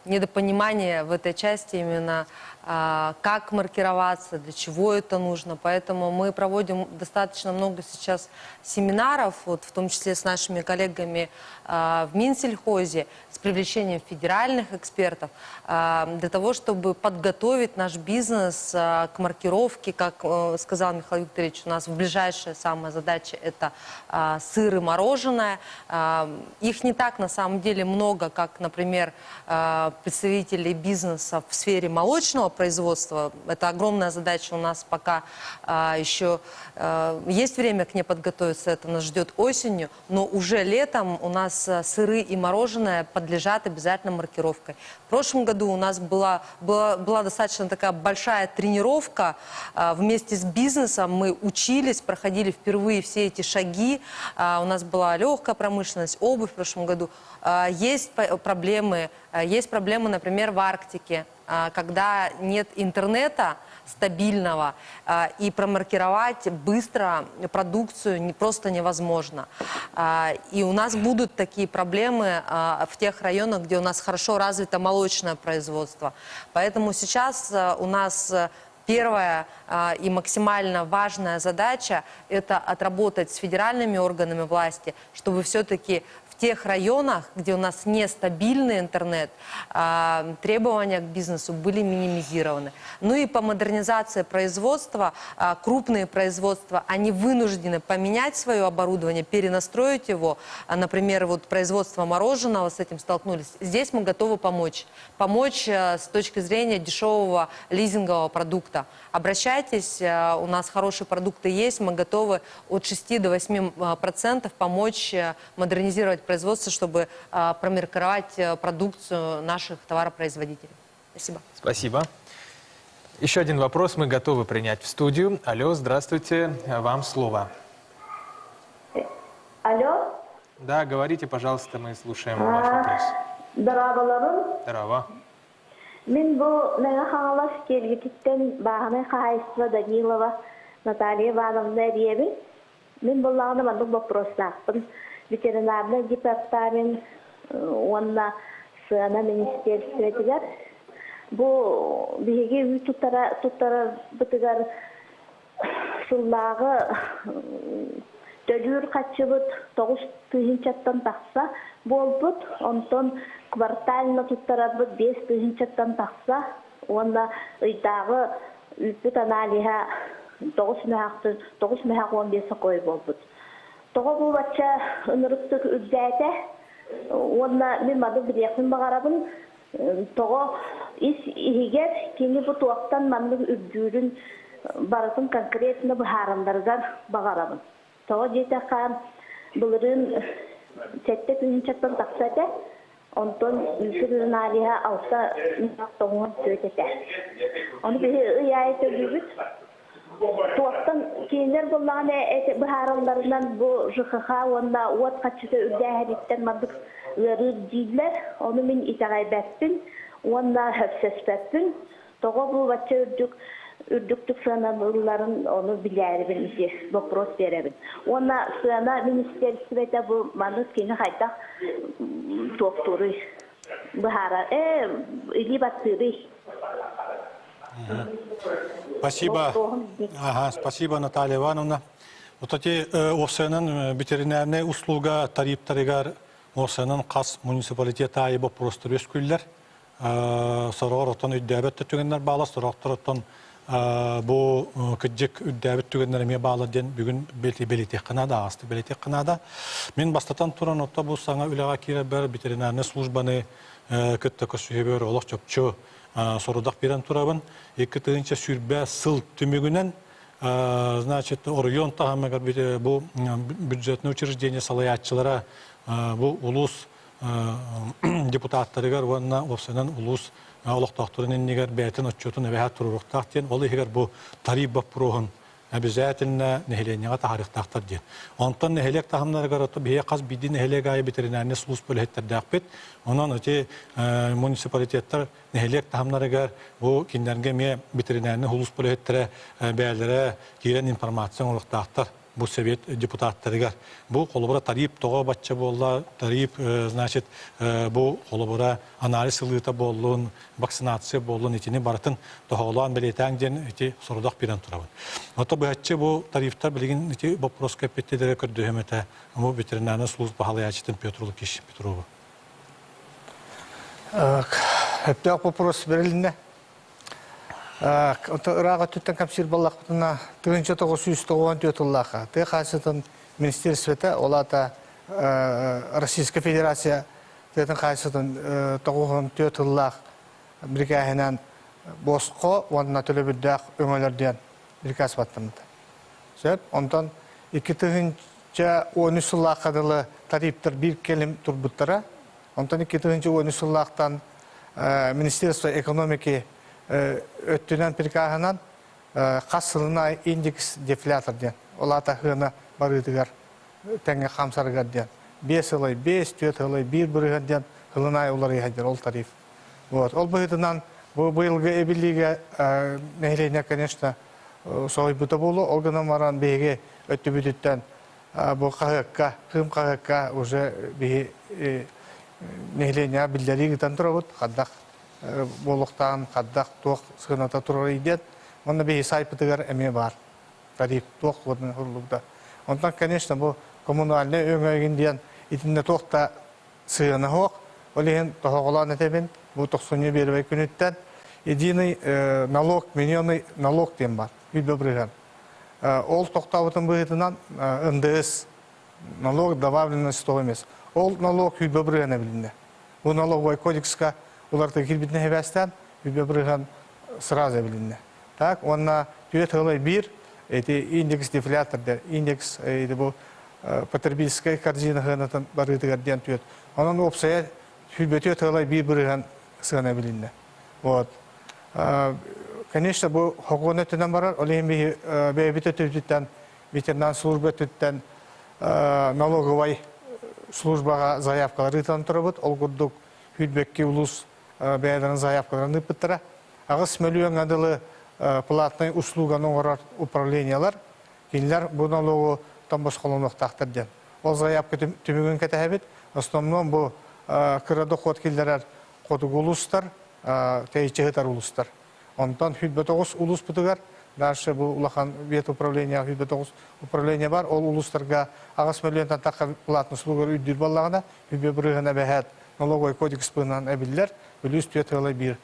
недопонимание в этой части именно как маркироваться, для чего это нужно. Поэтому мы проводим достаточно много сейчас семинаров, вот, в том числе с нашими коллегами в Минсельхозе, с привлечением федеральных экспертов, для того, чтобы подготовить наш бизнес к маркировке. Как сказал Михаил Викторович, у нас ближайшая самая задача – это сыр и мороженое. Их не так на самом деле много, как, например, представителей бизнеса в сфере молочного производства. Это огромная задача у нас, пока еще есть время к ней подготовиться, это нас ждет осенью, но уже летом у нас сыры и мороженое подлежат обязательно маркировке. В прошлом году у нас была достаточно такая большая тренировка вместе с бизнесом, мы учились, проходили впервые все эти шаги, у нас была легкая промышленность, обувь в прошлом году. Есть проблемы, например, в Арктике, когда нет интернета стабильного, и промаркировать быстро продукцию просто невозможно. И у нас будут такие проблемы в тех районах, где у нас хорошо развито молочное производство. Поэтому сейчас у нас первая и максимально важная задача – это отработать с федеральными органами власти, чтобы все-таки в тех районах, где у нас нестабильный интернет, требования к бизнесу были минимизированы. Ну и по модернизации производства, крупные производства, они вынуждены поменять свое оборудование, перенастроить его. Например, вот производство мороженого, с этим столкнулись. Здесь мы готовы помочь. Помочь с точки зрения дешевого лизингового продукта. Обращайтесь, у нас хорошие продукты есть, мы готовы от 6 до 8% помочь модернизировать производство, чтобы промаркировать продукцию наших товаропроизводителей. Спасибо. Спасибо. Еще один вопрос мы готовы принять в студию. Алло, здравствуйте, вам слово. Алло. Да, говорите, пожалуйста, мы слушаем ваш вопрос. Здорово. Мен бұл мәңі қаңалас келгекеттен бағаны қайсыва Данилова Наталья Ивановна Ревин. Мен бұлағына мандық вопросақпын. Ветеринарный департамент, онна сына министерстветігер. Бұл беге үй тұттара бұтығар сұллағы төлүр қатшы бұд 9 түйінчаттан тақса бол бұд, онтон квартально тұттара бұд 5 түйінчаттан тақса, онда ұйдағы үпіт аналиға 9 мәхақ 15 қой бол бұд. Тоғы бұл батша ұнырықтық үддәйті, онда мен мады бірекпін бағарабын, тоғы егер кені бұт уақтан мандық үддүрін барытын конкретно бұхарымдардан бағарабын. Тоғы жете қан бұлырын сәтті күнчаттан тақсады, онтон үлсірін алиға алса тоңын сөйтеті. Оны бір ұяйты жүріт. Туақтан кейіндер болған бұхарымдарынан бұл жұқыға, онда от қатшысы үддәйіріттен мандық ұрыр дейділер. Оны мен итағай бәппін, онда хөпсес бәппін. Тоғы бұл бәтче үрдіктік сығанарларын оны біләйрі білмесе, вопрос беребін. Оны сығана министерствете бұл маңыз кені қайтақ тоқтуры. Бұхара, үлі баттыры. Спасибо, Наталья Ивановна. Вот эти осенен ветеринарные услуга тарифтарыгар осенен қас муниципалитета айыбы просто өскүллер. Сорор отон үддәбетті түгендер балы, сорақтыр отон бұл күджік үддәбет түгендеріме балы ден бүгін белетек қынада, асты белетек қынада. Мен бастатан тұран отта бұл саңа үліға кері бір ветеринарный службаны күтті көсүйебер олық чөпчі сорудақ берен тұрабын. Екі тығынша сүрбә сыл түмігінен, значит, Орион тағамығар бұл бюджетный учреждение салаятчылара бұл улус депутаттарыгар ванна опсанан улус олықтақтырын негер бәйтін отчетын әбәхәт тұрырықтақтен, ол егер бұл тариф бап бұрығын обязательно нехеленеға тахарықтақтар ден. Онтан нехелек тахымларыгар отты бейе қаз биді нехелек айы битеринәріне сұлыс бөлеттер бет. Онан өте муниципалитеттер нехелек тахымларыгар бұл кендерге ме битеринәріне сұлыс бөлеттері бәлері кейлен информацион олықтақтар. Бұл совет депутаттарыгар. Бұл қолыбыра тариф тоға батча болла, тариф, значит, бұл қолыбыра анализ ылыта болуын, вакцинация болуын, етіне барытын тоғалуан білетәң ден еті сұрудақ берен тұрабын. Ота бұхатчы бұл тарифтар білеген еті вопрос кәпеттедері көрді өметі бұл ветеринарны служб бағалы ячетін Петрулы Кеш Петровы. Әптіғақ вопрос беріліне. Ыраға түттен кәмсір баллақпытына тұғынша 994 ұллаға. Ты қайсытын министерстветі, олата Российская Федерация тәтін қайсытын 94 ұллақ біргәйінен босқо, онына төлі бүддәқ өңелерден біргәс баттымды. Сөп, ондан 2013 ұллақ қадылы тарифтар бір келім тұрбыттара, ондан 2013 ұллақтан Министерство экономики өттінен перкағынан қасылына индекс дефлятор ден. Олата хына барыдығар тәңе қамсарығар ден. 5 ылай 5, 4 ылай 1 бұрығар ден хылынай олар ехадер, ол тариф. Ол бұғыдынан бұйылғы әбіліге нәйлене, конечно, соғай бұта болу. Олғынан маран бейге өтті бүдіттен бұл қағыққа, қым қағыққа уже бейге нәйлене білдері ғытан тұрабыд, қаддақ болуқтан, қаддақ, тоқ, сығыната тұрар едет. Онда бейі сайпытығар әме бар. Тариф, тоқ, одын ұрлықта. Ондан, конечно, бұл коммунальный өңәйген дейін етінде тоқта сығына хоқ. Олеген тоқолан әтебен, бұл тоқсыны бербай күніттен. Единый налог, миньонный налог дем бар. Үйді бірген. Ол тоқтауытын бұғытынан НДС, налог добавленный стоимость. Ол налог үйді бірген әбілінде. Бұл налоговый кодексқа оларды келбетіне хебәстен, үйбе бірген сразу білінне. Так, онна түйет ғылай бір, индекс дефлятор, индекс бұл потребительская корзина ғынатын барғытығар ден түйет. Онын опсая үйбе түйет ғылай бір бірген сығына білінне. конечно, bu hokukun barar, oleyim beyabite tüytütten, ветеринар служба tütten, налоговой службаға заявкалары танытырыбыт, ол күрдік хүйтбекке улус бәйдерін заявкаларını пыттыра. Ағыз миллион адылы платный услуганы оңырар управлениялар, кейлер бұл налогы там босқолынық тақтырден. Ол заявка түмігін кәтәбет, основном бұл кырады қот келдерер қодық улустар, тәйчігітар улустар. Онтан хүйтбетоғыз улус бұтығар, дальше бұл улахан бет управления, хүйтбетоғыз управления бар, ол улустарға ағыз миллионтан таққа платный услугар үйдір балағына, хүйтбе бұрығына бәхәт налоговый кодекс бұғынан әбілдер, бүліс түйетілі бір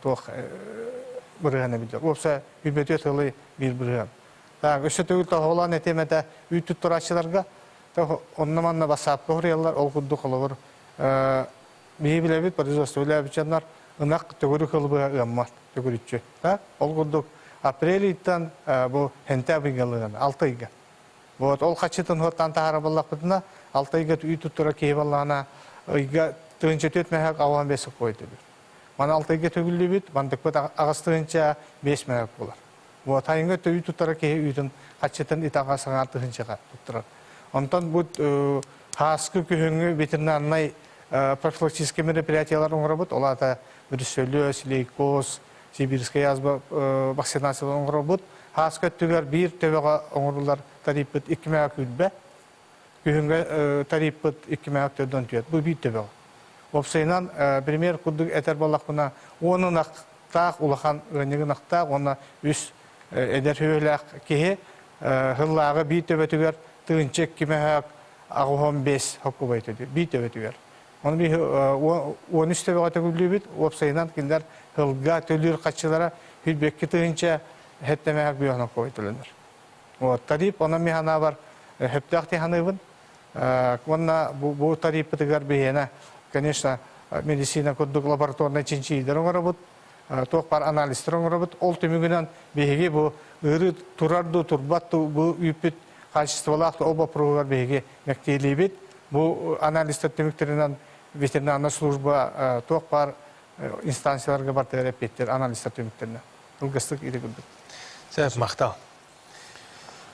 тоқ бұрығына білдер. Опса хүйтбе түйетілі бір бұрығын. Өсі төгіл тағылан әтеметі үйтіп тұрашыларға, оннаманна басапқа ғыриялар, ол күдді қылығыр. Бейі біләбет, производство біләбет жанлар, ынақ төгірі қылыбыға ұғаммар, төгірітші. Ол күдді апрель иттан бұл хенте абыйғалығын, 6 айға. Ол қачытын ғыттан тағара балақ бұдына, 6 айға үйтіп тұра кейі балағына, айға тұғынша төтмәхәк ауған бесік қойды бір. Мана 6 айға төгілі бет, бандық бұд ағыз тұғынша 5 мәхәк болар. Тайынға төй тұттара кейі үйдің қачытын итаға саңар тұғыншаға тұттырар. Онтан бұд хасқы күйіңі ветеринарный профилактический мероприятиялар оңыра бұд. Олата брюсселез, лейкоз, сибирская язба вакцинациялар оңыра бұд. Хасқы түгер бір төбеға оңырылар тариф бұд 2 мәғак үлбә. Күйіңгі тариф бұд 2 мәғак төден түйет. Бұл бір төбеға. Опсайынан пример күрдік әтер балақ бұна 10 нақтақ, улахан өңігін ақтақ, оны үс әдер өйләқ кейі ғыллағы бір төбе түгер тұғынчек кемәғақ ағуған 5 хаққы бай төді, бір төбе түгер. Оны 13 төбеға төгілі біт, опсайынан келдер ғылға төлір қатшылара хүлбекке тұғынча әттемәғақ бір хаққы бай төленер. Тариф, оны механа бар хөптәқ тейханығын, бұл тариф бұтығар бейені, конечно, медицина күрдік лабораторный чинчейдер оңыра бұд, тоқ бар анализтер оңыра бұд, ол түмігінен бейге бұл ұры тұрарды, тұрбатты, бұл үйпіт, качестволақты оба пұрғығар бейге мәктейлей бет, бұл анализтер түміктерінен ветеринарна служба тоқ бар инстанцияларға бар тәгәреп беттер, анализтер түміктерінен. Үлгістік еде күрдік. Сәп, мақтал.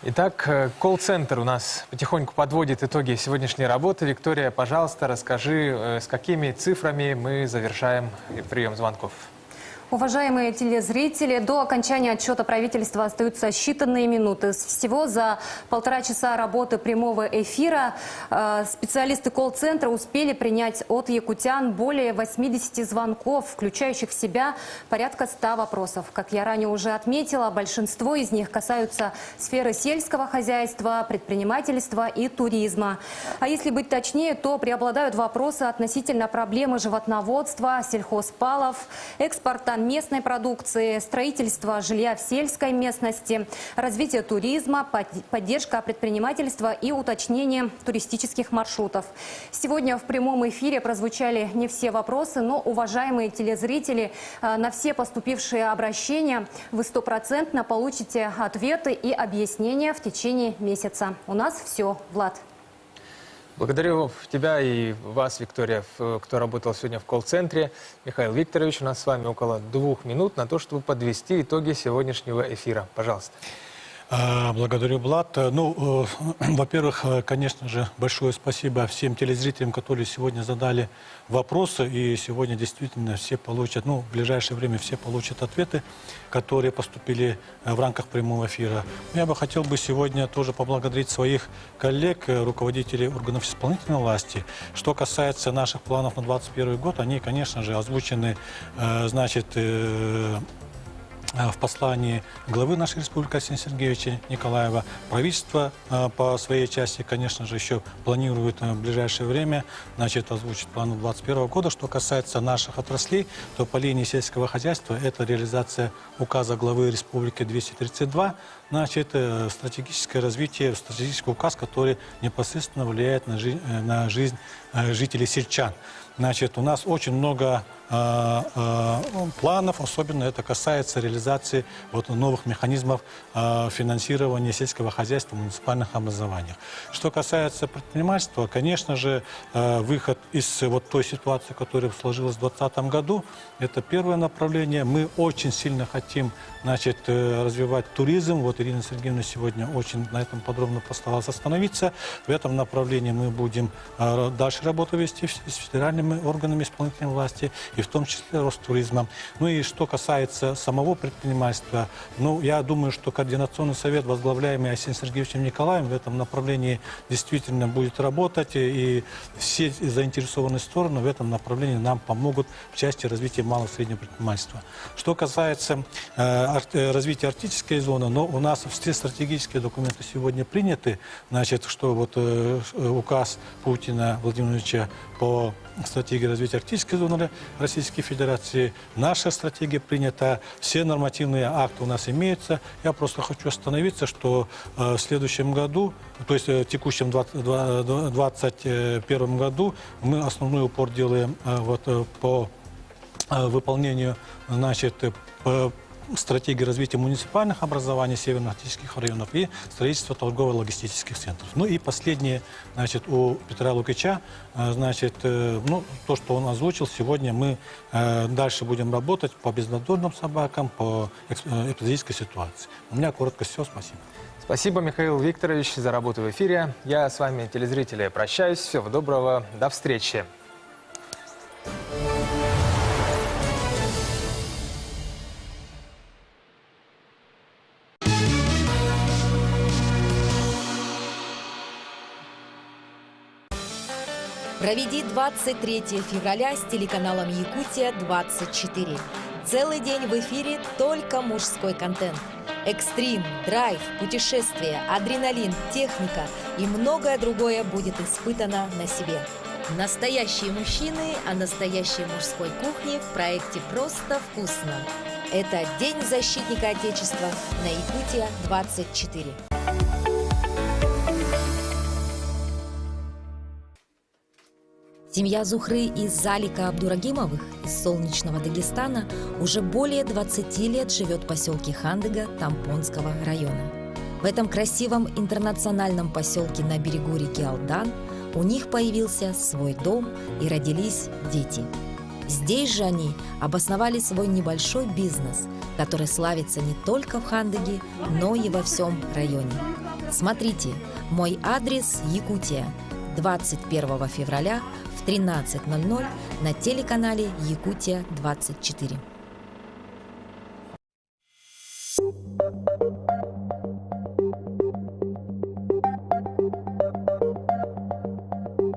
Итак, колл-центр у нас потихоньку подводит итоги сегодняшней работы. Виктория, пожалуйста, расскажи, с какими цифрами мы завершаем прием звонков. Уважаемые телезрители, до окончания отчета правительства остаются считанные минуты. Всего за 1,5 часа работы прямого эфира специалисты колл-центра успели принять от якутян более 80 звонков, включающих в себя порядка 100 вопросов. Как я ранее уже отметила, большинство из них касаются сферы сельского хозяйства, предпринимательства и туризма. А если быть точнее, то преобладают вопросы относительно проблемы животноводства, сельхозпалов, экспорта местной продукции, строительство жилья в сельской местности, развитие туризма, поддержка предпринимательства и уточнение туристических маршрутов. Сегодня в прямом эфире прозвучали не все вопросы, но, уважаемые телезрители, на все поступившие обращения вы 100% получите ответы и объяснения в течение месяца. У нас все, Влад. Благодарю тебя и вас, Виктория, кто работал сегодня в колл-центре. Михаил Викторович, у нас с вами около 2 минут на то, чтобы подвести итоги сегодняшнего эфира. Пожалуйста. Благодарю, Влад. Ну, во-первых, конечно же, большое спасибо всем телезрителям, которые сегодня задали вопросы. И сегодня действительно все получат, ну, в ближайшее время все получат ответы, которые поступили в рамках прямого эфира. Я бы хотел сегодня тоже поблагодарить своих коллег, руководителей органов исполнительной власти. Что касается наших планов на 2021 год, они, конечно же, озвучены, значит, в послании главы нашей республики Арсения Сергеевича Николаева. Правительство по своей части, конечно же, еще планирует в ближайшее время, значит, озвучить план 2021 года. Что касается наших отраслей, то по линии сельского хозяйства это реализация указа главы республики 232 значит, стратегическое развитие, стратегический указ, который непосредственно влияет на жизнь жителей сельчан. Значит, у нас очень много планов, особенно это касается реализации новых механизмов финансирования сельского хозяйства в муниципальных образованиях. Что касается предпринимательства, конечно же, выход из той ситуации, которая сложилась в 2020 году, это первое направление. Мы очень сильно хотим, значит, развивать туризм. Ирина Сергеевна сегодня очень на этом подробно постаралась остановиться. В этом направлении мы будем дальше работу вести с федеральными органами исполнительной власти, и в том числе Ростуризмом. И что касается самого предпринимательства, я думаю, что Координационный совет, возглавляемый Арсением Сергеевичем Николаем, в этом направлении действительно будет работать, и все заинтересованные стороны в этом направлении нам помогут в части развития малого и среднего предпринимательства. Что касается развития арктической зоны, у нас все стратегические документы сегодня приняты, значит, что указ Путина Владимира Владимировича по стратегии развития арктической зоны Российской Федерации, наша стратегия принята, все нормативные акты у нас имеются. Я просто хочу остановиться, что в следующем году, то есть в текущем 2021 году, мы основной упор делаем по выполнению, значит, стратегии развития муниципальных образований северно-арктических районов и строительства торгово-логистических центров. И последнее, значит, у Петра Лукича, значит, то, что он озвучил, сегодня мы дальше будем работать по безнадзорным собакам, по эпизодической ситуации. У меня коротко все. Спасибо. Спасибо, Михаил Викторович, за работу в эфире. Я с вами, телезрители, прощаюсь. Всего доброго. До встречи. Проведи 23 февраля с телеканалом «Якутия-24». Целый день в эфире только мужской контент. Экстрим, драйв, путешествия, адреналин, техника и многое другое будет испытано на себе. Настоящие мужчины о настоящей мужской кухне в проекте «Просто вкусно». Это День защитника Отечества на «Якутия-24». Семья Зухры из Залика Абдурагимовых из солнечного Дагестана уже более 20 лет живет в поселке Хандыга Тампонского района. В этом красивом интернациональном поселке на берегу реки Алдан у них появился свой дом и родились дети. Здесь же они обосновали свой небольшой бизнес, который славится не только в Хандыге, но и во всем районе. Смотрите, мой адрес Якутия, 21 февраля в 13:00 на телеканале Якутия-24.